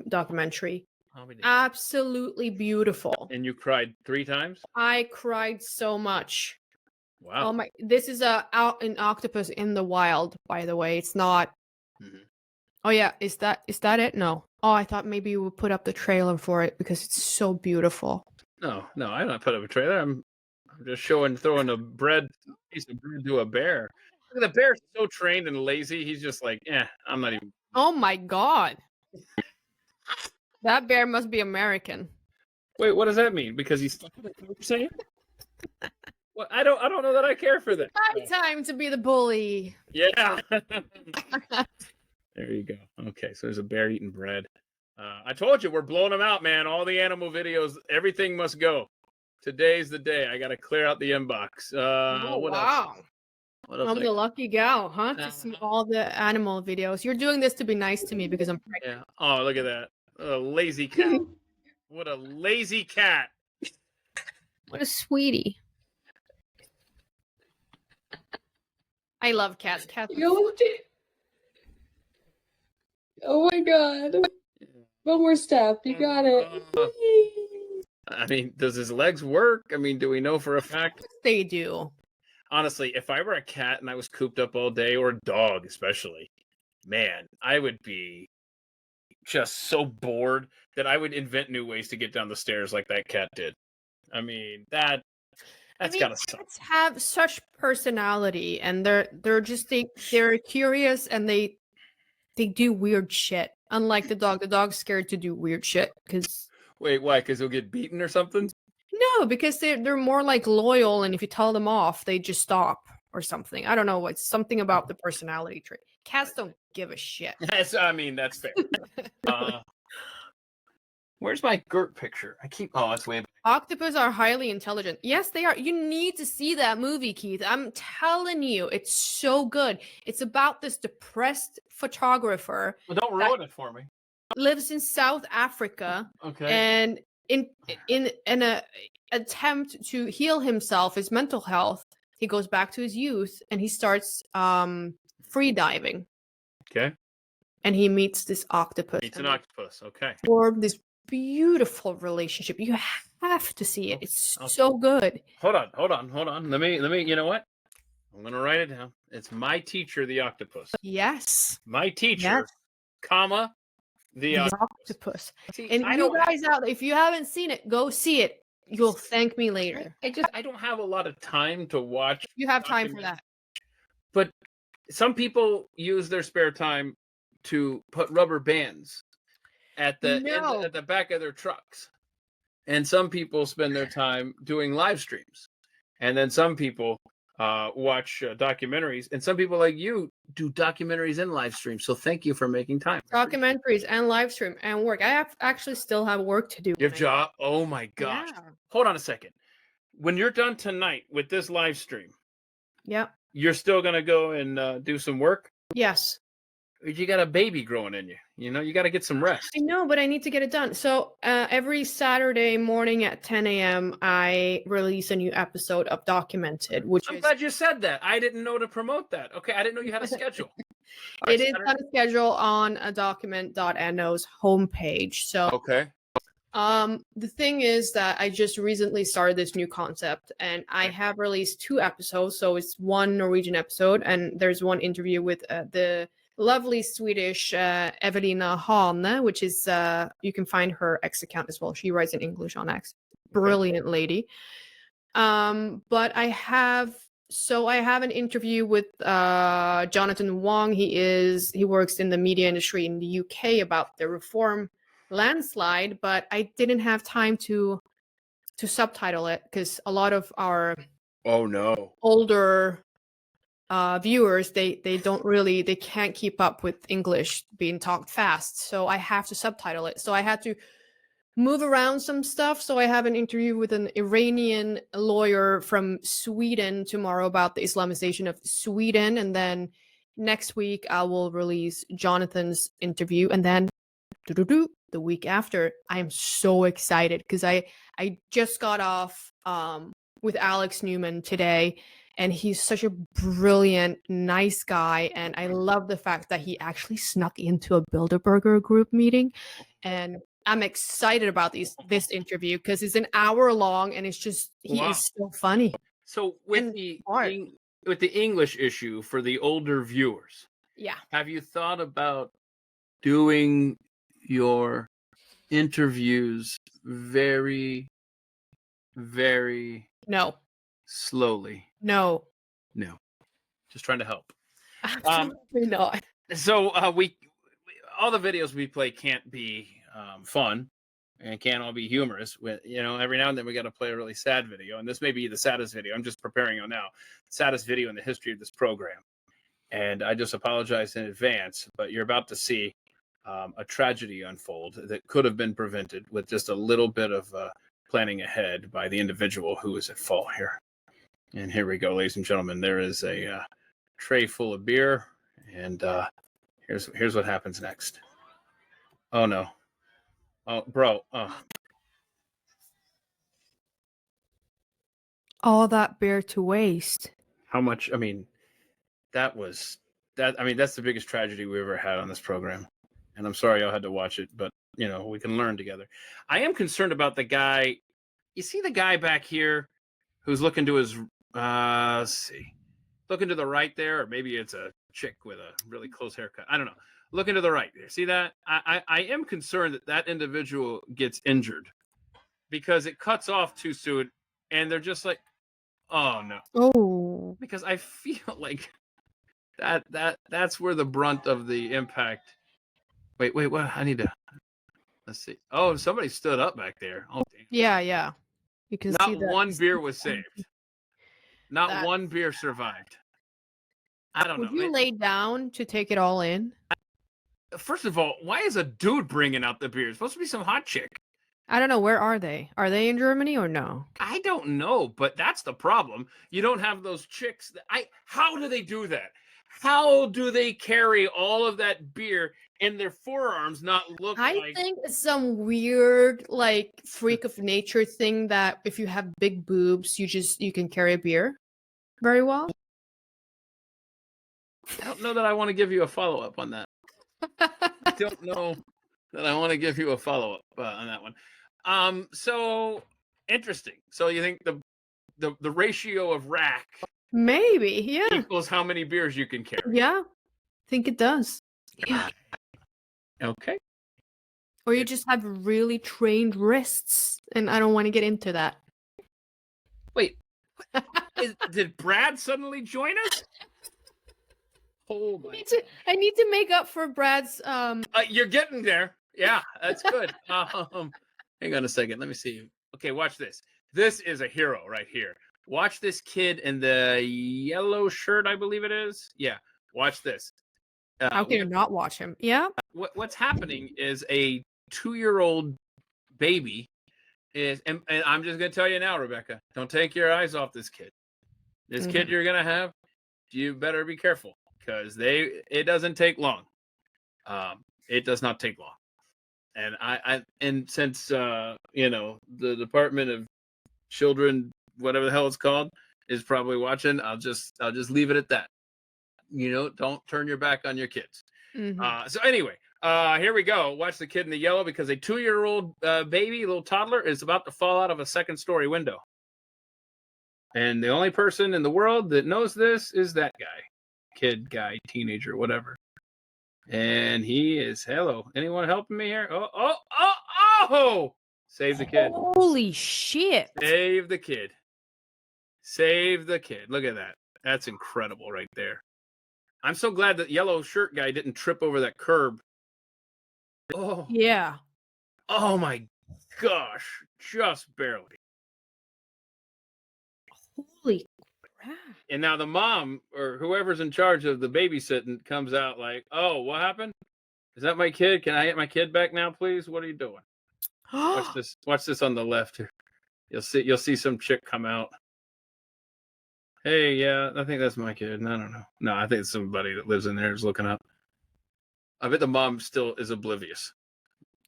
documentary. How many- Absolutely beautiful. And you cried 3 times? I cried so much. Wow. Oh my! This is an octopus in the wild, by the way. It's not. Mhm. Oh yeah, is that it? No. Oh, I thought maybe you would put up the trailer for it because it's so beautiful. No, I'm not putting up a trailer. I'm just throwing a piece of bread to a bear. Look at the bear's so trained and lazy. He's just like, I'm not even. Oh my god, that bear must be American. Wait, what does that mean? Because he's stuck with a saying? Well, I don't know that I care for that. My time to be the bully. Yeah. There you go. Okay, so there's a bear eating bread. I told you we're blowing them out, man. All the animal videos, everything must go. Today's the day. I got to clear out the inbox. Oh What else? wow. What else? I'm the lucky gal, huh? To see all the animal videos. You're doing this to be nice to me because I'm pregnant. Yeah. Oh, look at that. A lazy cat. What a lazy cat. What a sweetie. I love cats. Cats. Oh my god. One more step. You got it. I mean, does his legs work? I mean, do we know for a fact? They do. Honestly, if I were a cat and I was cooped up all day, or a dog especially, man, I would be just so bored that I would invent new ways to get down the stairs like that cat did. I mean, that's gotta suck. Cats have such personality, and they're just they're curious, and they do weird shit. Unlike the dog's scared to do weird shit because. Wait, why? Because he'll get beaten or something? No, because they're more like loyal, and if you tell them off, they just stop or something. I don't know. It's something about the personality trait. Cats don't give a shit. That's fair. Where's my Gert picture? It's way back. Octopus are highly intelligent. Yes, they are. You need to see that movie, Keith. I'm telling you, it's so good. It's about this depressed photographer. Well, don't ruin it for me. Lives in South Africa. Okay. And in an attempt to heal himself, his mental health, he goes back to his youth and he starts free diving. Okay. And he meets this octopus. It's an octopus. Okay. Form this beautiful relationship. You have to see it. It's so good. Hold on. Let me. You know what? I'm gonna write it down. It's My Teacher, the Octopus. Yes. My Teacher, Yes. comma, the octopus. See, And I you don't guys out there, if you haven't seen it, go see it. You'll thank me later. I don't have a lot of time to watch. You have time for that. But some people use their spare time to put rubber bands at the back of their trucks. And some people spend their time doing live streams. And then some people watch documentaries. And some people like you do documentaries and live streams. So thank you for making time. Documentaries and live stream and work. I actually still have work to do. Your job? Oh my gosh. Yeah. Hold on a second. When you're done tonight with this live stream, Yep. you're still going to go and do some work? Yes. You got a baby growing in you. You know, you got to get some rest. I know, but I need to get it done. So every Saturday morning at 10 a.m., I release a new episode of Documented, which I'm glad you said that. I didn't know to promote that. Okay, I didn't know you had a schedule. All it right, is on a schedule on a document.no's homepage. So okay. the thing is that I just recently started this new concept, and I have released 2 episodes. So it's one Norwegian episode, and there's one interview with the lovely Swedish Evelina Hane, which is you can find her X account as well. She writes in English on X. Brilliant lady. But I have an interview with Jonathan Wong. He works in the media industry in the UK about the reform landslide, but I didn't have time to subtitle it because a lot of our older viewers they can't keep up with English being talked fast, so I have to subtitle it. So I had to move around some stuff. So I have an interview with an Iranian lawyer from Sweden tomorrow about the Islamization of Sweden. And then next week I will release Jonathan's interview. And then the week after, I am so excited because I just got off with Alex Newman today. And he's such a brilliant, nice guy. And I love the fact that he actually snuck into a Bilderberger group meeting. And I'm excited about this interview because it's an hour long and it's just he Wow. is so funny. So with And the smart. with the English issue for the older viewers, Yeah. have you thought about doing your interviews very, very No. slowly? No. No, just trying to help. Absolutely not. So we all the videos we play can't be fun and can't all be humorous. Every now and then we got to play a really sad video, and this may be the saddest video. I'm just preparing you now. Saddest video in the history of this program, and I just apologize in advance. But you're about to see a tragedy unfold that could have been prevented with just a little bit of planning ahead by the individual who is at fault here. And here we go, ladies and gentlemen. There is a tray full of beer, and here's what happens next. Oh no! Oh, bro! Oh, All that beer to waste. how much? I mean, that's the biggest tragedy we ever had on this program, and I'm sorry y'all had to watch it, but we can learn together. I am concerned about the guy. You see the guy back here who's looking to his let's see, looking to the right there, or maybe it's a chick with a really close haircut. I don't know. Looking to the right there. See that? I am concerned that individual gets injured because it cuts off too soon, and they're just like, oh no. Oh. Because I feel like that's where the brunt of the impact. Wait, what? I need to. Let's see. Oh, somebody stood up back there. Oh, damn. Yeah. You can see Not that. one beer was saved. Not That- one beer survived. I don't Would know. you lay down to take it all in? First of all, why is a dude bringing out the beer? It's supposed to be some hot chick. I don't know. Where are they? Are they in Germany or no? I don't know, but that's the problem. You don't have those chicks. How do they do that? How do they carry all of that beer in their forearms? Not look I like. think it's some weird, like, freak of nature thing that if you have big boobs, you can carry a beer very well. I don't know that I want to give you a follow up on that. I don't know that I want to give you a follow up on that one. So interesting. So you think the ratio of rack Maybe, yeah. equals how many beers you can carry? Yeah, I think it does. Yeah. Okay. Or you just have really trained wrists, and I don't want to get into that. Wait. Did Brad suddenly join us? Oh my! I need to make up for Brad's. You're getting there. Yeah, that's good. Hang on a second. Let me see. Okay, watch this. This is a hero right here. Watch this kid in the yellow shirt, I believe it is. Yeah, watch this. How can you not watch him? Yeah. What's happening is a 2-year-old baby is, and I'm just gonna tell you now, Rebecca, don't take your eyes off this kid. This kid you're gonna have, you better be careful because it doesn't take long. It does not take long. And since the Department of Children, whatever the hell it's called, is probably watching, I'll just leave it at that. Don't turn your back on your kids. Mhm. So anyway, here we go. Watch the kid in the yellow because a 2-year-old baby, little toddler, is about to fall out of a second-story window. And the only person in the world that knows this is that guy. Kid, guy, teenager, whatever. And he is, hello. Anyone helping me here? Oh! Save the kid. Holy shit! Save the kid. Save the kid. Look at that. That's incredible right there. I'm so glad that yellow shirt guy didn't trip over that curb. Oh. Yeah. Oh my gosh. Just barely. Holy crap! And now the mom or whoever's in charge of the babysitting comes out like, oh, what happened? Is that my kid? Can I get my kid back now, please? What are you doing? Watch this. Watch this on the left here. You'll see some chick come out. Hey, yeah, I think that's my kid. I don't know. No, I think it's somebody that lives in there is looking up. I bet the mom still is oblivious.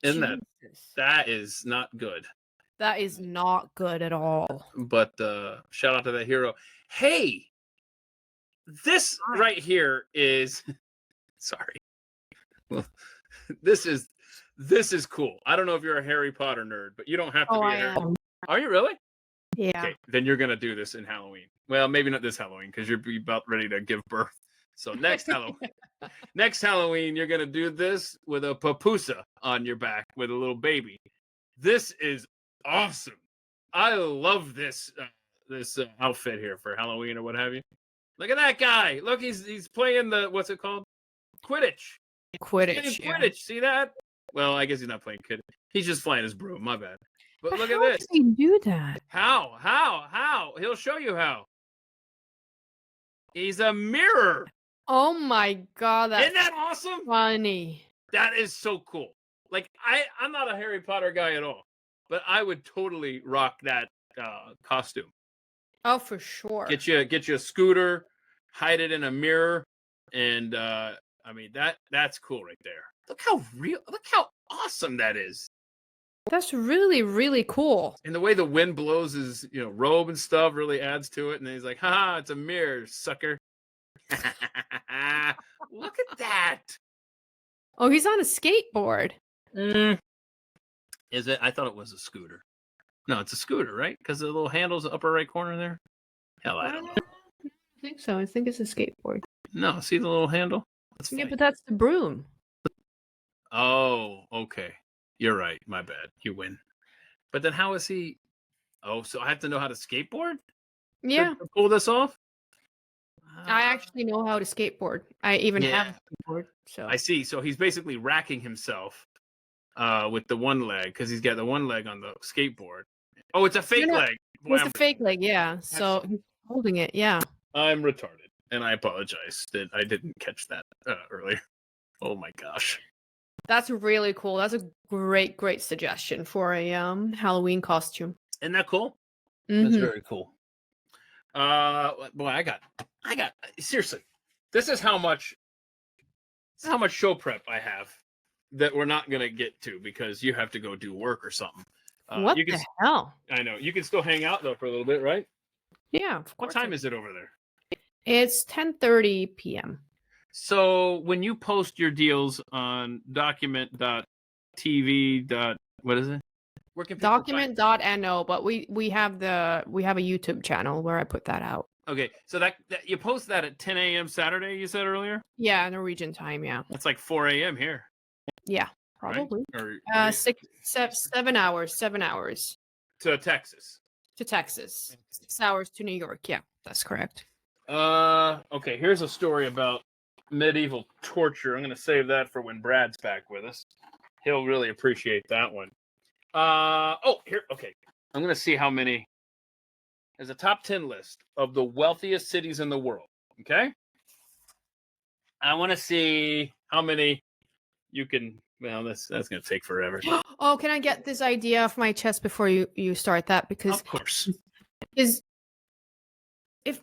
Isn't Jesus. that is not good. That is not good at all. But shout out to that hero. Hey, this right here is sorry. Well, this is cool. I don't know if you're a Harry Potter nerd, but you don't have to Oh, be a I Harry. am. Are you really? Yeah. Okay, then you're gonna do this in Halloween. Well, maybe not this Halloween because you're about ready to give birth. So next Halloween, you're gonna do this with a papusa on your back with a little baby. This is awesome. I love this outfit here for Halloween or what have you. Look at that guy. Look, he's playing the what's it called? Quidditch. Quidditch. Playing Quidditch. See that? Well, I guess he's not playing Quidditch. He's just flying his broom. My bad. But look at how this. does he do that? How? He'll show you how. He's a mirror. Oh my god, that's Isn't that awesome? funny. That is so cool. Like I'm not a Harry Potter guy at all, but I would totally rock that costume. Oh, for sure. Get you a scooter, hide it in a mirror, and I mean that's cool right there. Look how awesome that is. That's really, really cool. And the way the wind blows his robe and stuff really adds to it. And then he's like, "Ha, it's a mirror, sucker." Look at that. Oh, he's on a skateboard. Is it? I thought it was a scooter. No, it's a scooter, right? Because the little handle's the upper right corner there. Hell, I don't know. I think so. I think it's a skateboard. No, see the little handle? That's Yeah, fine. but that's the broom. Oh, okay. You're right. My bad. You win. But then how is he? Oh, so I have to know how to skateboard? Yeah, To pull this off? I actually know how to skateboard. I even Yeah. have a skateboard. So I see. So he's basically racking himself with the one leg because he's got the one leg on the skateboard. Oh, it's a fake leg. Boy, it's a fake leg. Yeah. So he's holding it. Yeah. I'm retarded, and I apologize that I didn't catch that earlier. Oh my gosh. That's really cool. That's a great, great suggestion for a Halloween costume. Isn't that cool? Mhm. That's very cool. Boy, I got seriously. This is how much show prep I have that we're not gonna get to because you have to go do work or something. What the hell? I know you can still hang out though for a little bit, right? Yeah. Of What course time is it over there? It's 10:30 p.m. So when you post your deals on document.tv. What is it? Where can people find- Document.no, but we have a YouTube channel where I put that out. Okay, so that you post that at 10 a.m. Saturday. You said earlier. Yeah, Norwegian time. Yeah. That's like 4 a.m. here. Yeah, right? probably. Or 7 hours. 7 hours to Texas. to Texas. 6 hours to New York. Yeah, that's correct. Okay, here's a story about medieval torture. I'm going to save that for when Brad's back with us. He'll really appreciate that one. Here. Okay, I'm going to see how many. There's a top 10 list of the wealthiest cities in the world. Okay, I want to see how many you can. Well, that's going to take forever. Oh, can I get this idea off my chest before you start that? Because Of course. if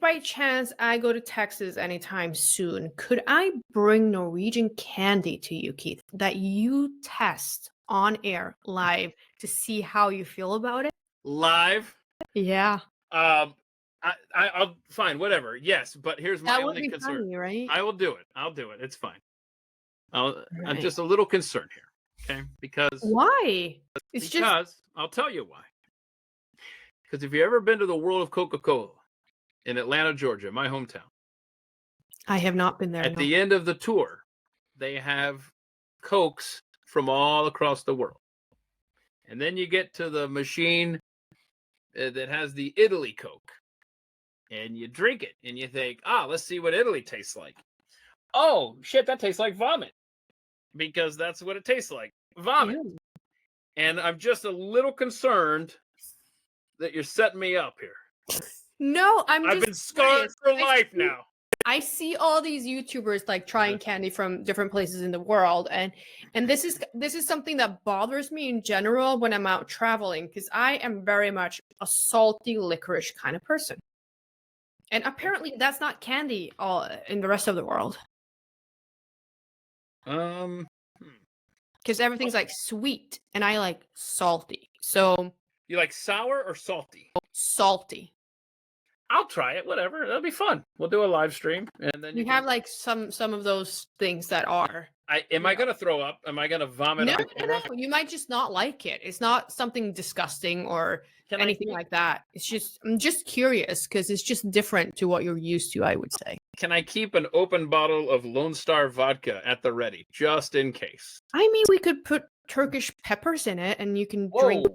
by chance I go to Texas anytime soon, could I bring Norwegian candy to you, Keith, that you test on air live to see how you feel about it? Live. Yeah. I'll fine, whatever. Yes, but here's my That would only be concern. funny, right? I will do it. It's fine. I'm Right. just a little concerned here, okay? Because Why? It's just I'll tell you why. Because if you've ever been to the World of Coca-Cola in Atlanta, Georgia, my hometown, I have not been there. at no. the end of the tour, they have Cokes from all across the world. And then you get to the machine that has the Italy Coke. And you drink it and you think, let's see what Italy tastes like. Oh, shit, that tastes like vomit. Because that's what it tastes like. Vomit. Ew. And I'm just a little concerned that you're setting me up here. No, I've been scarred for life now. I see all these YouTubers like trying candy from different places in the world, and this is something that bothers me in general when I'm out traveling, because I am very much a salty licorice kind of person, and apparently that's not candy all in the rest of the world, because everything's like sweet, and I like salty. So You like sour or salty? salty. I'll try it. Whatever. That'll be fun. We'll do a live stream, and then You can... have like some of those things that are. Am I gonna throw up? Am I gonna vomit? No. You might just not like it. It's not something disgusting or anything like that. It's just I'm just curious because it's just different to what you're used to, I would say. Can I keep an open bottle of Lone Star vodka at the ready, just in case? I mean, we could put Turkish peppers in it, and you can drink.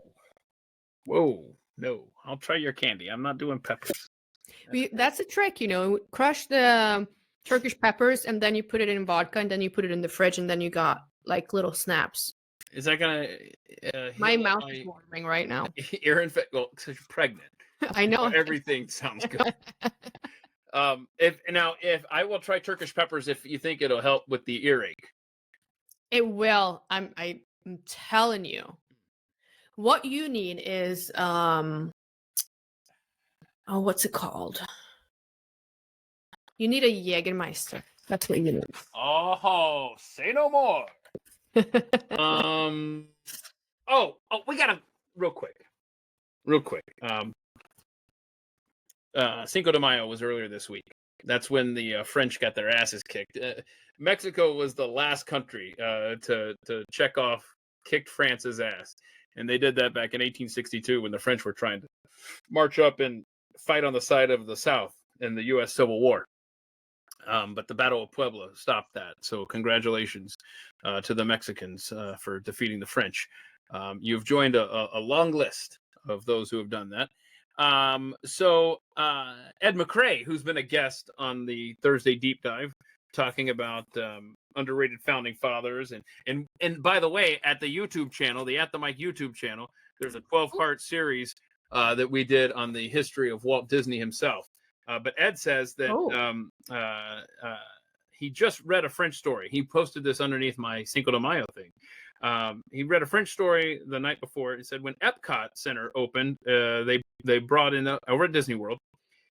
Whoa, no! I'll try your candy. I'm not doing peppers. That's a trick, crush the Turkish peppers, and then you put it in vodka, and then you put it in the fridge, and then you got like little snaps. Is that gonna? My mouth is watering right now. Ear infection. Well, because you're pregnant. I know. Everything sounds good. If I will try Turkish peppers, if you think it'll help with the earache. It will. I'm telling you. What you need is what's it called? You need a Jägermeister. That's what you need. Oh, say no more. We gotta real quick. Cinco de Mayo was earlier this week. That's when the French got their asses kicked. Mexico was the last country to check off kicked France's ass, and they did that back in 1862 when the French were trying to march up and fight on the side of the South in the U.S. Civil War. But the Battle of Puebla stopped that. So congratulations to the Mexicans for defeating the French. You've joined a long list of those who have done that. Ed McRae, who's been a guest on the Thursday Deep Dive, talking about underrated founding fathers. And by the way, at the YouTube channel, the At the Mic YouTube channel, there's a 12-part series that we did on the history of Walt Disney himself. But Ed says that he just read a French story. He posted this underneath my Cinco de Mayo thing. He read a French story the night before. He said when Epcot Center opened, they brought in over at Disney World.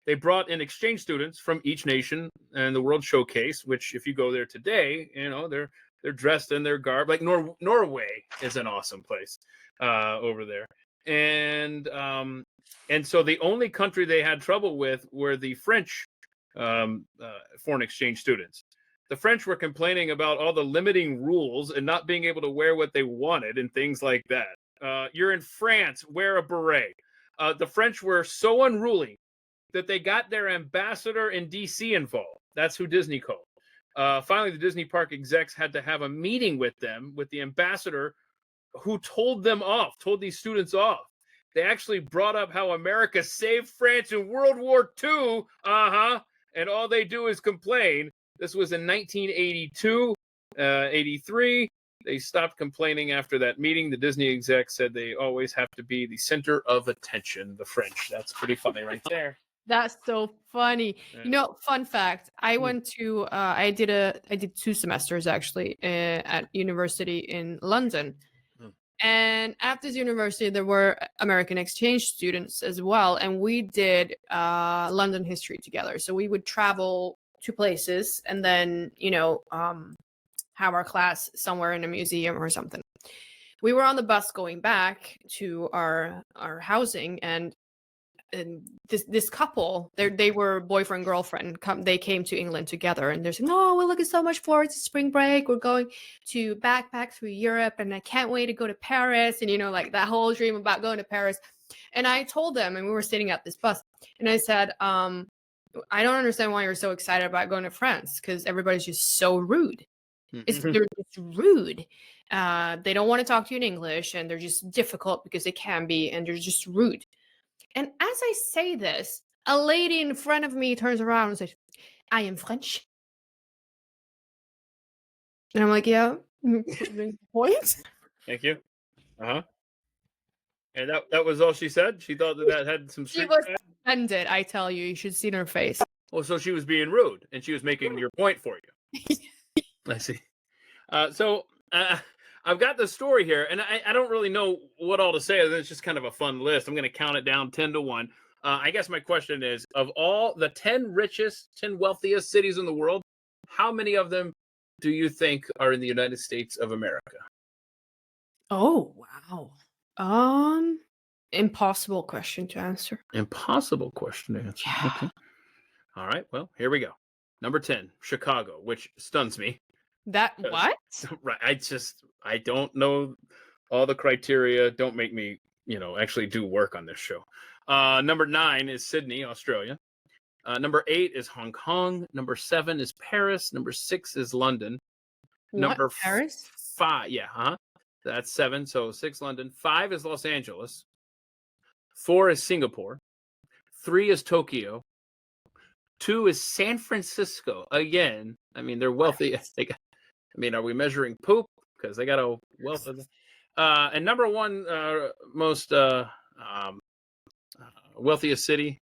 They brought in exchange students from each nation and the World Showcase. Which, if you go there today, they're dressed in their garb. Like Norway is an awesome place over there. And so the only country they had trouble with were the French foreign exchange students. The French were complaining about all the limiting rules and not being able to wear what they wanted and things like that. You're in France, wear a beret. The French were so unruly that they got their ambassador in D.C. involved. That's who Disney called. Finally, the Disney park execs had to have a meeting with them, with the ambassador, who told these students off. They actually brought up how America saved France in World War II. And all they do is complain. This was in 1982, 83. They stopped complaining after that meeting. The Disney exec said they always have to be the center of attention, the French. That's pretty funny right there. That's so funny. Yeah. Fun fact. I went to I did 2 semesters actually at university in London. And at this university, there were American exchange students as well. And we did London history together. So we would travel to places and then, have our class somewhere in a museum or something. We were on the bus going back to our housing, and this couple, they were boyfriend girlfriend. They came to England together, and they're saying, "No, we're looking so much forward to spring break. We're going to backpack through Europe, and I can't wait to go to Paris." And like that whole dream about going to Paris. And I told them, and we were sitting at this bus, and I said, "I don't understand why you're so excited about going to France, because everybody's just so rude. They're just rude. They don't want to talk to you in English, and they're just difficult because they can be, and they're just rude." And as I say this, a lady in front of me turns around and says, "I am French." And I'm like, "Yeah, point." Thank you. And that was all she said? She thought that had some She street was cred? offended, I tell you. You should see her face. Oh, so she was being rude, and she was making your point for you. I see. I've got the story here, and I don't really know what all to say. It's just kind of a fun list. I'm going to count it down 10 to 1. I guess my question is, of all the 10 wealthiest cities in the world, how many of them do you think are in the United States of America? Oh, wow. Impossible question to answer. Impossible question to answer. Yeah. Okay. All right. Well, here we go. Number 10, Chicago, which stuns me. That Yes. what? Right. I don't know all the criteria. Don't make me, actually do work on this show. Number 9 is Sydney, Australia. Number 8 is Hong Kong. Number 7 is Paris. Number 6 is London. Number Paris? 5, yeah, that's 7. So 6 London. 5 is Los Angeles. 4 is Singapore. 3 is Tokyo. 2 is San Francisco. Again, I mean, they're wealthy. Are we measuring poop? Because they got a wealth of. And number 1 most wealthiest city.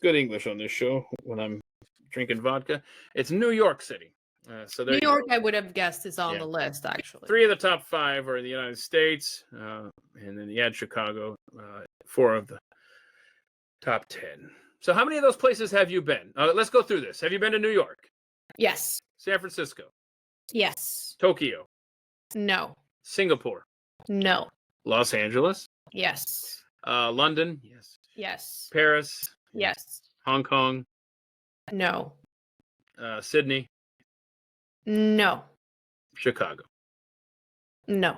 Good English on this show when I'm drinking vodka. It's New York City. So there New you York, go. I would have guessed is on Yeah. the list, actually. 3 of the top 5 are in the United States, and then you add Chicago, 4 of the top 10. So how many of those places have you been? Let's go through this. Have you been to New York? Yes. San Francisco? Yes. Tokyo? No. Singapore? No. Los Angeles? Yes. London? Yes. Yes. Paris? Yes. Hong Kong? No. Sydney? No. Chicago? No.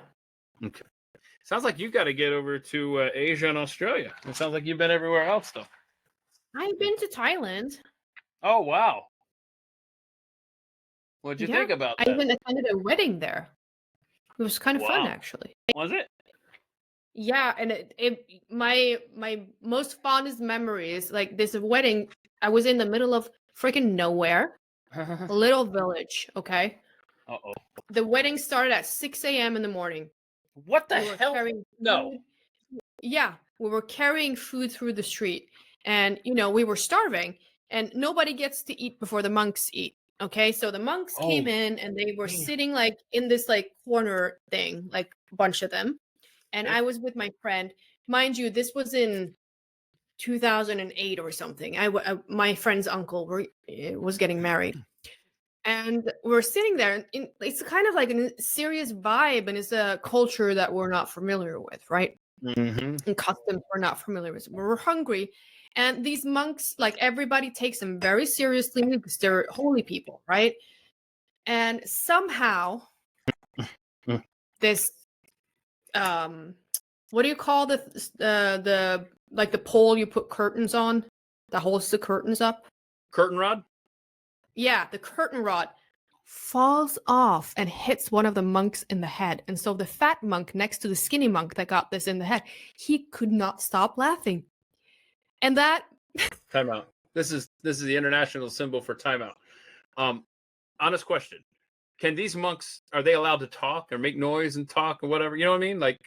Okay. Sounds like you got to get over to Asia and Australia. It sounds like you've been everywhere else, though. I've been to Thailand. Oh, wow. What'd you Yeah, think about I that? even attended a wedding there. It was kind of fun, Wow. actually. Was it? Yeah, and my most fondest memory is like this wedding. I was in the middle of freaking nowhere, a little village. Okay, Uh-oh. the wedding started at 6 a.m. in the morning. What the We were hell? carrying No. food. Yeah, we were carrying food through the street, and we were starving, and nobody gets to eat before the monks eat. Okay, so the monks came Oh, in, and they were man. sitting like in this like corner thing, like a bunch of them. And Okay. I was with my friend. Mind you, this was in 2008 or something. My friend's uncle was getting married. And we're sitting there, and it's kind of like a serious vibe, and it's a culture that we're not familiar with, right? Mm-hmm. And customs we're not familiar with. We're hungry. And these monks, like everybody takes them very seriously because they're holy people, right? And somehow this what do you call the like the pole you put curtains on that holds the curtains up? Curtain rod? Yeah, the curtain rod falls off and hits one of the monks in the head. And so the fat monk next to the skinny monk that got this in the head, he could not stop laughing. And that Timeout. This is the international symbol for timeout. Honest question. Can these monks, are they allowed to talk or make noise and talk or whatever? You know what I mean? Like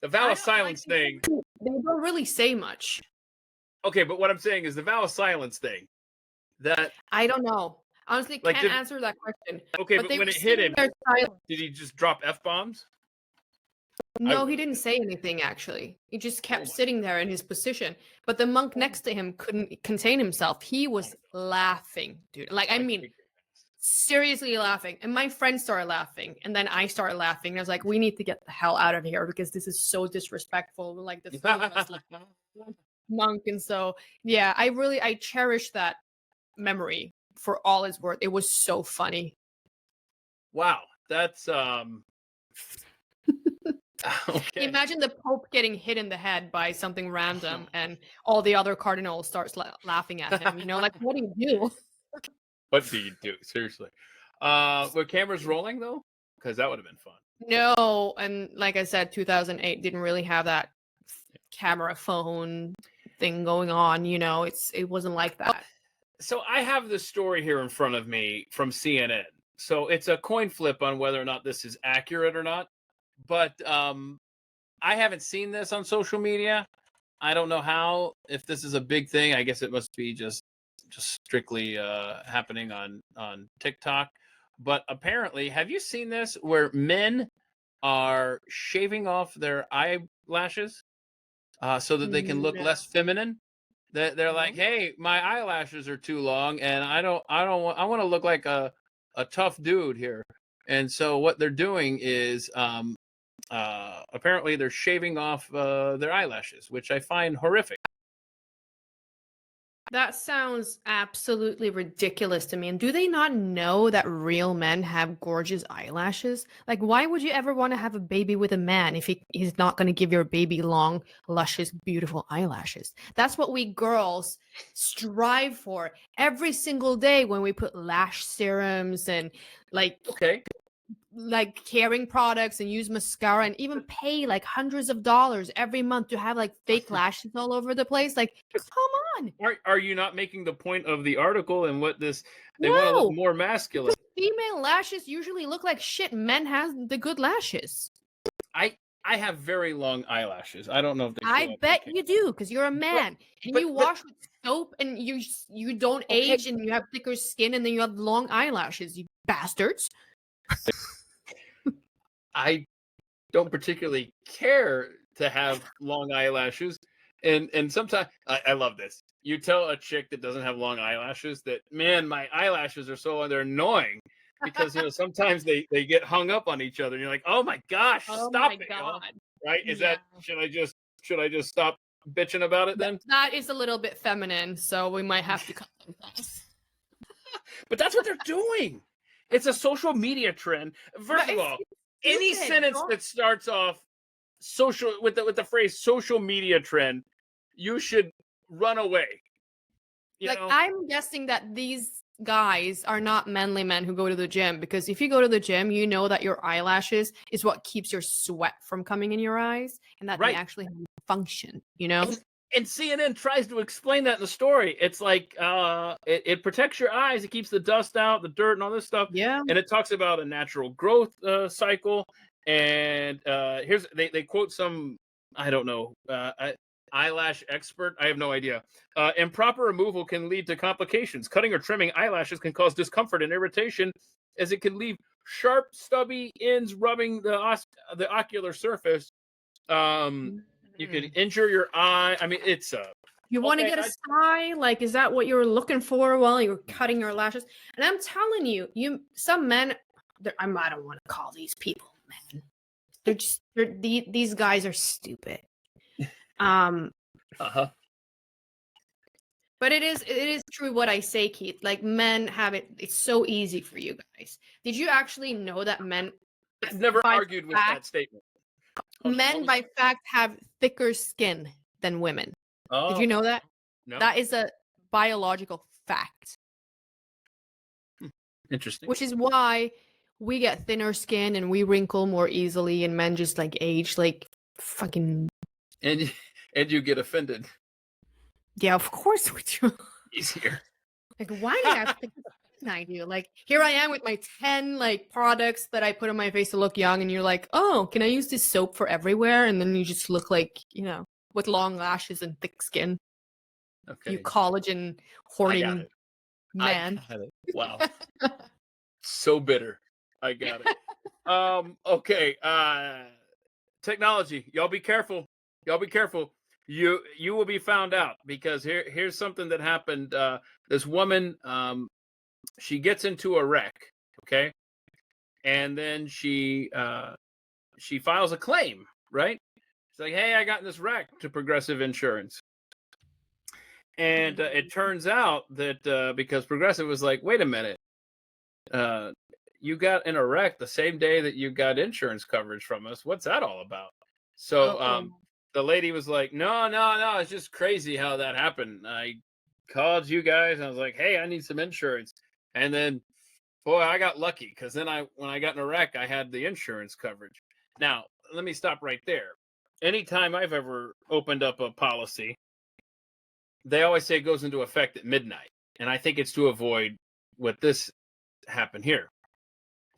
the vow of silence thing. they don't really say much. Okay, but what I'm saying is the vow of silence thing. That I don't know. Honestly, Like, can't did- answer that question. okay, but they when were it hit sitting him, there silent. did he just drop F-bombs? No, he didn't say anything, actually. He just kept sitting there in his position. But the monk next to him couldn't contain himself. He was laughing, dude. Like, I mean, seriously laughing. And my friend started laughing. And then I started laughing. And I was like, we need to get the hell out of here because this is so disrespectful. Like, the three of us, like, monk. And so, yeah, I cherish that memory for all it's worth. It was so funny. Wow, that's okay. Imagine the Pope getting hit in the head by something random and all the other cardinals starts laughing at him. Like, what do you do? What do you do? Seriously. Were cameras rolling though? Because that would have been fun. No, and like I said, 2008 didn't really have that camera phone thing going on. It wasn't like that. So I have this story here in front of me from CNN. So it's a coin flip on whether or not this is accurate or not. But I haven't seen this on social media. I don't know if this is a big thing. I guess it must be just, just strictly happening on TikTok. But apparently, have you seen this where men are shaving off their eyelashes so that they can look less feminine? They're like, hey, my eyelashes are too long, and I want to look like a tough dude here. And so what they're doing is apparently they're shaving off their eyelashes, which I find horrific. That sounds absolutely ridiculous to me. And do they not know that real men have gorgeous eyelashes? Like, why would you ever want to have a baby with a man if he's not going to give your baby long, luscious, beautiful eyelashes? That's what we girls strive for every single day when we put lash serums and like caring products and use mascara and even pay like hundreds of dollars every month to have like fake lashes all over the place. Like, come on. Are you not making the point of the article and what they want to look more masculine? Female lashes usually look like shit. Men have the good lashes. I have very long eyelashes. I don't know if they I bet you do, because you're a man and you wash with soap and you don't age and you have thicker skin and then you have long eyelashes, you bastards. I don't particularly care to have long eyelashes. And sometimes I love this. You tell a chick that doesn't have long eyelashes that, man, my eyelashes are so they're annoying because sometimes they get hung up on each other and you're like, oh my gosh, stop it. Right? Is that should I just stop bitching about it then? That is a little bit feminine, so we might have to cut them fast. But that's what they're doing. It's a social media trend. First of all, any sentence that starts off social with the phrase social media trend, you should run away. I'm guessing that these guys are not manly men who go to the gym, because if you go to the gym, you know that your eyelashes is what keeps your sweat from coming in your eyes, and that they actually have a function, And CNN tries to explain that in the story. It's like it protects your eyes, it keeps the dust out, the dirt, and all this stuff. Yeah. And it talks about a natural growth cycle. And they quote some, I don't know, eyelash expert. I have no idea. Improper removal can lead to complications. Cutting or trimming eyelashes can cause discomfort and irritation, as it can leave sharp, stubby ends rubbing the ocular surface. You could injure your eye. I mean, it's you want to get a sty? Like, is that what you were looking for while you were cutting your lashes? And I'm telling you, some men, I don't want to call these people men. These guys are stupid. But it is true what I say, Keith. Like, men have it. It's so easy for you guys. Did you actually know that men? I've never argued with that statement. Men, by fact, have thicker skin than women. Oh, did you know that? No. That is a biological fact. Interesting. Which is why we get thinner skin and we wrinkle more easily, and men just like age like fucking. And you get offended. Yeah, of course we do. Easier. Like, why do you have to? I do. Like, here I am with my 10 like products that I put on my face to look young, and you're like, oh, can I use this soap for everywhere? And then you just look like, with long lashes and thick skin. Okay. You collagen horny man. I got it. Wow. So bitter. I got it. Okay. Technology. Y'all be careful. You will be found out, because here's something that happened. This woman, she gets into a wreck, okay? And then she files a claim, right? She's like, hey, I got in this wreck, to Progressive Insurance. And it turns out that because Progressive was like, wait a minute, you got in a wreck the same day that you got insurance coverage from us. What's that all about? So the lady was like, no, it's just crazy how that happened. I called you guys and I was like, hey, I need some insurance. And then, boy, I got lucky, because then when I got in a wreck, I had the insurance coverage. Now, let me stop right there. Anytime I've ever opened up a policy, they always say it goes into effect at midnight. And I think it's to avoid what this happened here.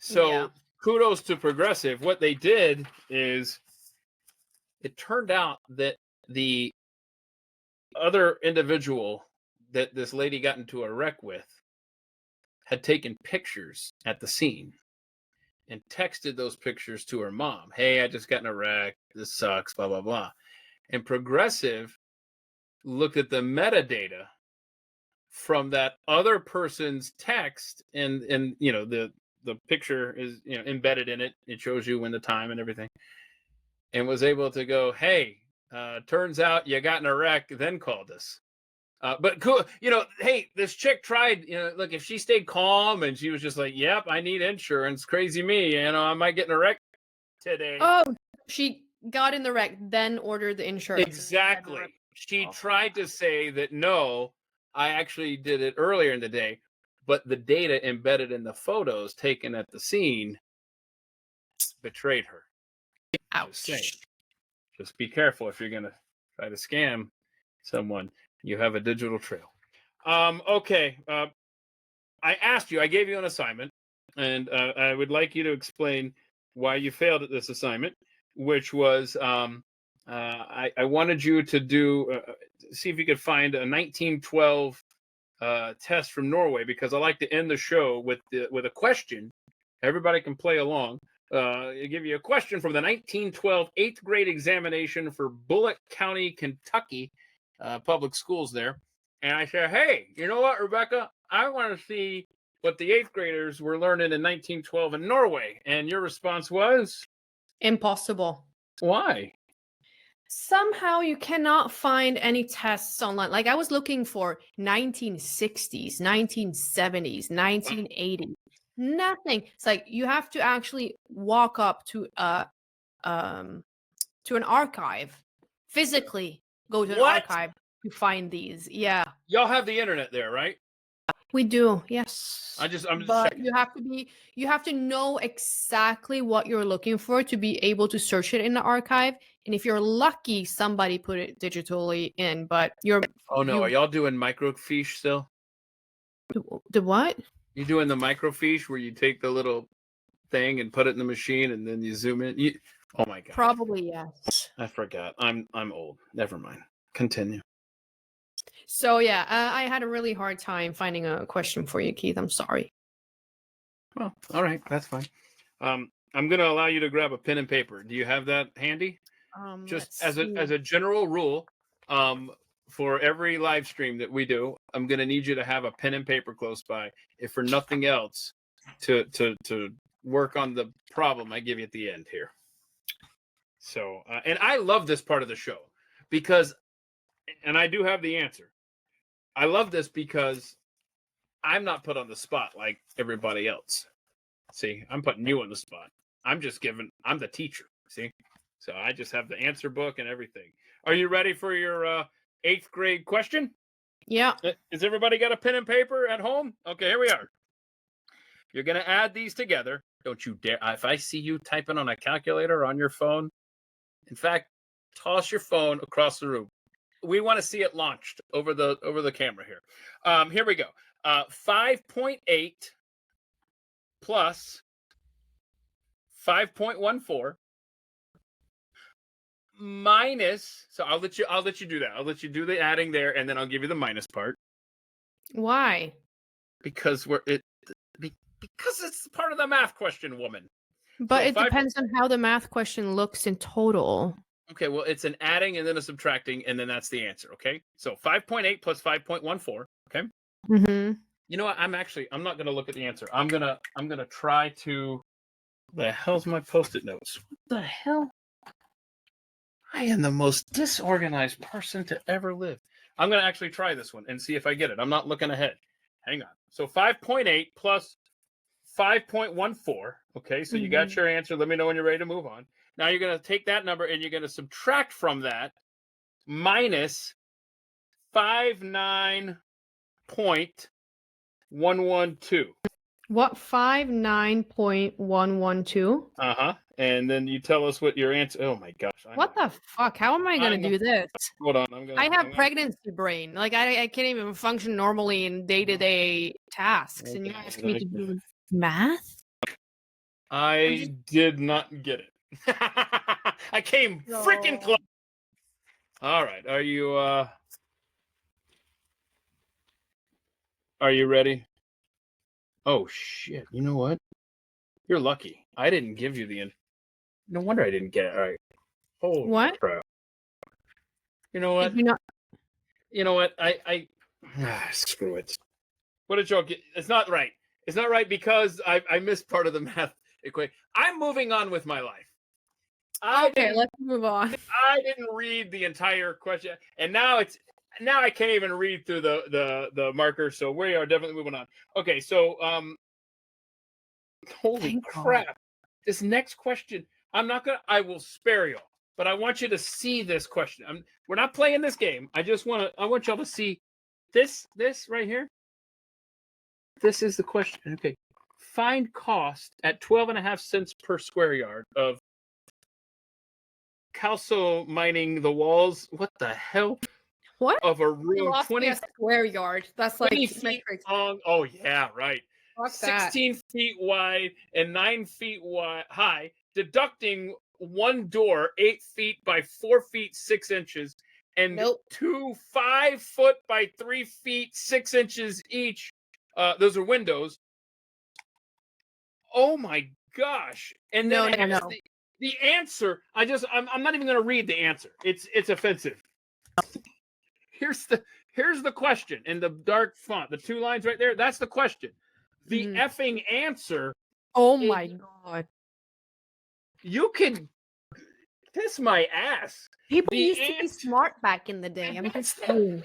So kudos to Progressive. What they did is, it turned out that the other individual that this lady got into a wreck with had taken pictures at the scene and texted those pictures to her mom. Hey, I just got in a wreck. This sucks, blah, blah, blah. And Progressive looked at the metadata from that other person's text, and the picture is embedded in it. It shows you when the time and everything, and was able to go, hey, turns out you got in a wreck, then called us. But cool, hey, this chick tried, look, if she stayed calm and she was just like, yep, I need insurance, crazy me, I might get in a wreck today. Oh, she got in the wreck, then ordered the insurance. Exactly. She tried to say that, no, I actually did it earlier in the day, but the data embedded in the photos taken at the scene betrayed her. Ouch. Just be careful if you're going to try to scam someone. You have a digital trail. Okay. I asked you, I gave you an assignment, and I would like you to explain why you failed at this assignment, which was I wanted you to do, see if you could find a 1912 test from Norway, because I like to end the show with a question. Everybody can play along. I give you a question from the 1912 8th grade examination for Bullitt County, Kentucky, public schools there. And I said, hey, you know what, Rebecca? I want to see what the 8th graders were learning in 1912 in Norway. And your response was? Impossible. Why? Somehow you cannot find any tests online. Like I was looking for 1960s, 1970s, 1980s. Nothing. It's like you have to actually walk up to an archive, physically go to an archive to find these. Yeah. Y'all have the internet there, right? We do, yes. I'm just but checking. you have to know exactly what you're looking for to be able to search it in the archive. And if you're lucky, somebody put it digitally in, but Oh no, are y'all doing microfiche still? The what? You doing the microfiche where you take the little thing and put it in the machine and then you zoom in? Oh my god. Probably yes. I forgot. I'm old. Never mind. Continue. So yeah, I had a really hard time finding a question for you, Keith. I'm sorry. Well, all right, that's fine. I'm going to allow you to grab a pen and paper. Do you have that handy? Just as a general rule, for every live stream that we do, I'm going to need you to have a pen and paper close by, if for nothing else, to work on the problem I give you at the end here. So, and I love this part of the show because, and I do have the answer. I love this because I'm not put on the spot like everybody else. See, I'm putting you on the spot. I'm the teacher. See? So I just have the answer book and everything. Are you ready for your 8th grade question? Yeah. Has everybody got a pen and paper at home? Okay, here we are. You're going to add these together. Don't you dare. If I see you typing on a calculator on your phone, in fact, toss your phone across the room. We want to see it launched over the camera here. Here we go. 5.8 plus 5.14 minus. So I'll let you do that. I'll let you do the adding there, and then I'll give you the minus part. Why? Because it's part of the math question, woman. But So it depends on how the math question looks in total. Okay, well, it's an adding and then a subtracting, and then that's the answer, okay? So 5.8 plus 5.14, okay? Mm-hmm. You know what? I'm not going to look at the answer. I'm going to try to... The hell's my Post-it notes? What the hell? I am the most disorganized person to ever live. I'm going to actually try this one and see if I get it. I'm not looking ahead. Hang on. So 5.8 plus 5.14. Okay, so you got your answer. Let me know when you're ready to move on. Now you're going to take that number and you're going to subtract from that minus 59.112. What, 59.112? Uh-huh. And then you tell us what your answer... Oh my gosh. What the fuck? How am I going to do this? Hold on. I have pregnancy brain. Like, I can't even function normally in day-to-day tasks. And you ask me to do math? I did not get it. I came freaking close. All right. Are you Are you ready? Oh shit! You know what? You're lucky. I didn't give you the. No wonder I didn't get it. All right. Holy What? crap! You know what? Did you not? You know what? Screw it. What did y'all get? It's not right. It's not right because I missed part of the math equation. I'm moving on with my life. Okay, let's move on. I didn't read the entire question, and now I can't even read through the marker. So we are definitely moving on. Okay, so holy Thank crap! God. This next question, I will spare you, but I want you to see this question. We're not playing this game. I want y'all to see this right here. This is the question. Okay, find cost at 12.5 cents per square yard of calcining the walls. What the hell? What? Of a You room lost me 20 a square yard. That's like 20 feet metric. long. Oh yeah, right. Fuck that. 16 feet wide and 9 feet high, deducting one door 8 feet by 4 feet 6 inches, and Nope. 2 5 foot by 3 feet 6 inches each. Those are windows. Oh my gosh! And then it has the answer. I'm not even going to read the answer. It's offensive. Here's the question in the dark font. The 2 lines right there. That's the question. The effing answer. Oh my God. You can kiss my ass. People used to be smart back in the day. I'm just saying.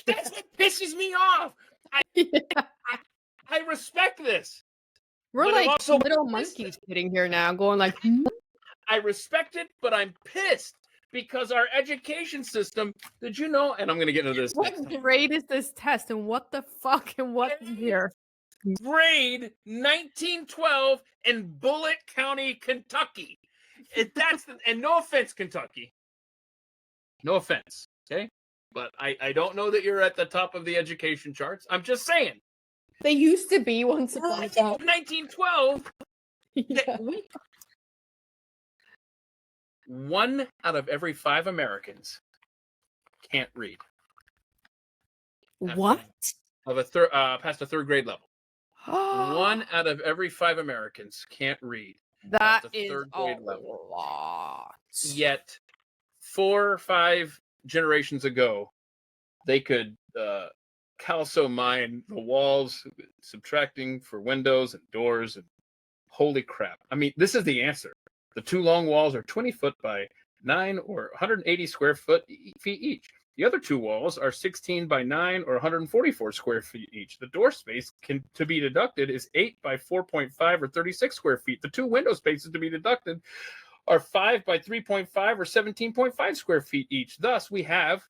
That's what pisses me off. I respect this. We're but like also little monkeys sitting here now going like, I respect it, but I'm pissed because our education system, did you know? And I'm going to get into this. what grade is this test and what the fuck and what year? Grade 1912 in Bullitt County, Kentucky. And no offense, Kentucky. No offense, okay? But I don't know that you're at the top of the education charts. I'm just saying. They used to be once upon a time. 1912. Yeah. 1 out of every 5 Americans can't read. What? Of past a 3rd grade level. 1 out of every 5 Americans can't read. That is is 3rd grade level. Lot. Yet 4 or 5 generations ago, they could calcimine the walls, subtracting for windows and doors, and holy crap. I mean, this is the answer. The 2 long walls are 20 foot by 9 or 180 square feet each. The other 2 walls are 16 by 9 or 144 square feet each. The door space to be deducted is 8 by 4.5 or 36 square feet. The 2 window spaces to be deducted are 5 by 3.5 or 17.5 square feet each. Thus, we have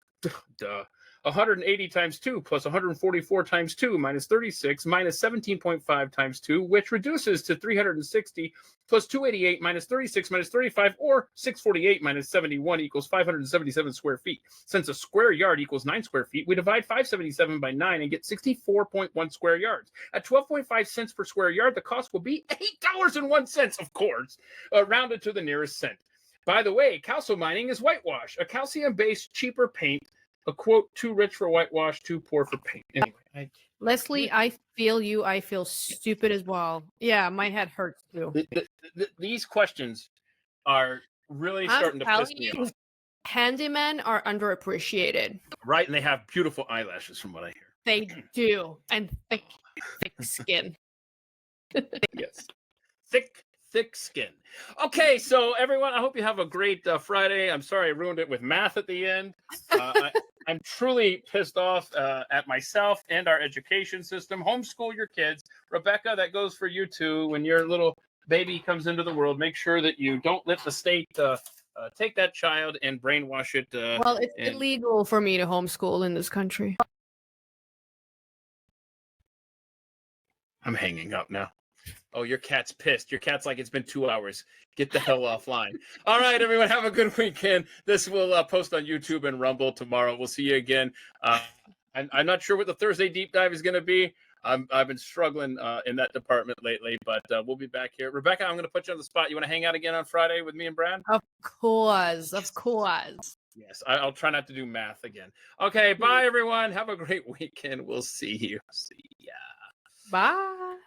180 times 2 plus 144 times 2 minus 36 minus 17.5 times 2, which reduces to 360 plus 288 minus 36 minus 35, or 648 minus 71 equals 577 square feet. Since a square yard equals 9 square feet, we divide 577 by 9 and get 64.1 square yards. At 12.5 cents per square yard, the cost will be $8.01, of course, rounded to the nearest cent. By the way, calcimining is whitewash, a calcium-based cheaper paint. A quote, too rich for whitewash, too poor for paint. Anyway, Leslie, I feel you. I feel stupid as well. Yeah, my head hurts too. These questions are really starting to piss me off. Handymen are underappreciated. Right, and they have beautiful eyelashes from what I hear. They do. And thick skin. Yes. Thick skin. Okay, so everyone, I hope you have a great Friday. I'm sorry I ruined it with math at the end. I'm truly pissed off at myself and our education system. Homeschool your kids. Rebecca, that goes for you too. When your little baby comes into the world, make sure that you don't let the state take that child and brainwash it. Well, it's illegal for me to homeschool in this country. I'm hanging up now. Oh, your cat's pissed. Your cat's like, it's been 2 hours. Get the hell offline. All right, everyone, have a good weekend. This will post on YouTube and Rumble tomorrow. We'll see you again. I'm not sure what the Thursday deep dive is going to be. I've been struggling in that department lately, but we'll be back here. Rebecca, I'm going to put you on the spot. You want to hang out again on Friday with me and Brad? Of course, of course. Yes, I'll try not to do math again. Okay, bye everyone. Have a great weekend. We'll see you. See ya. Bye.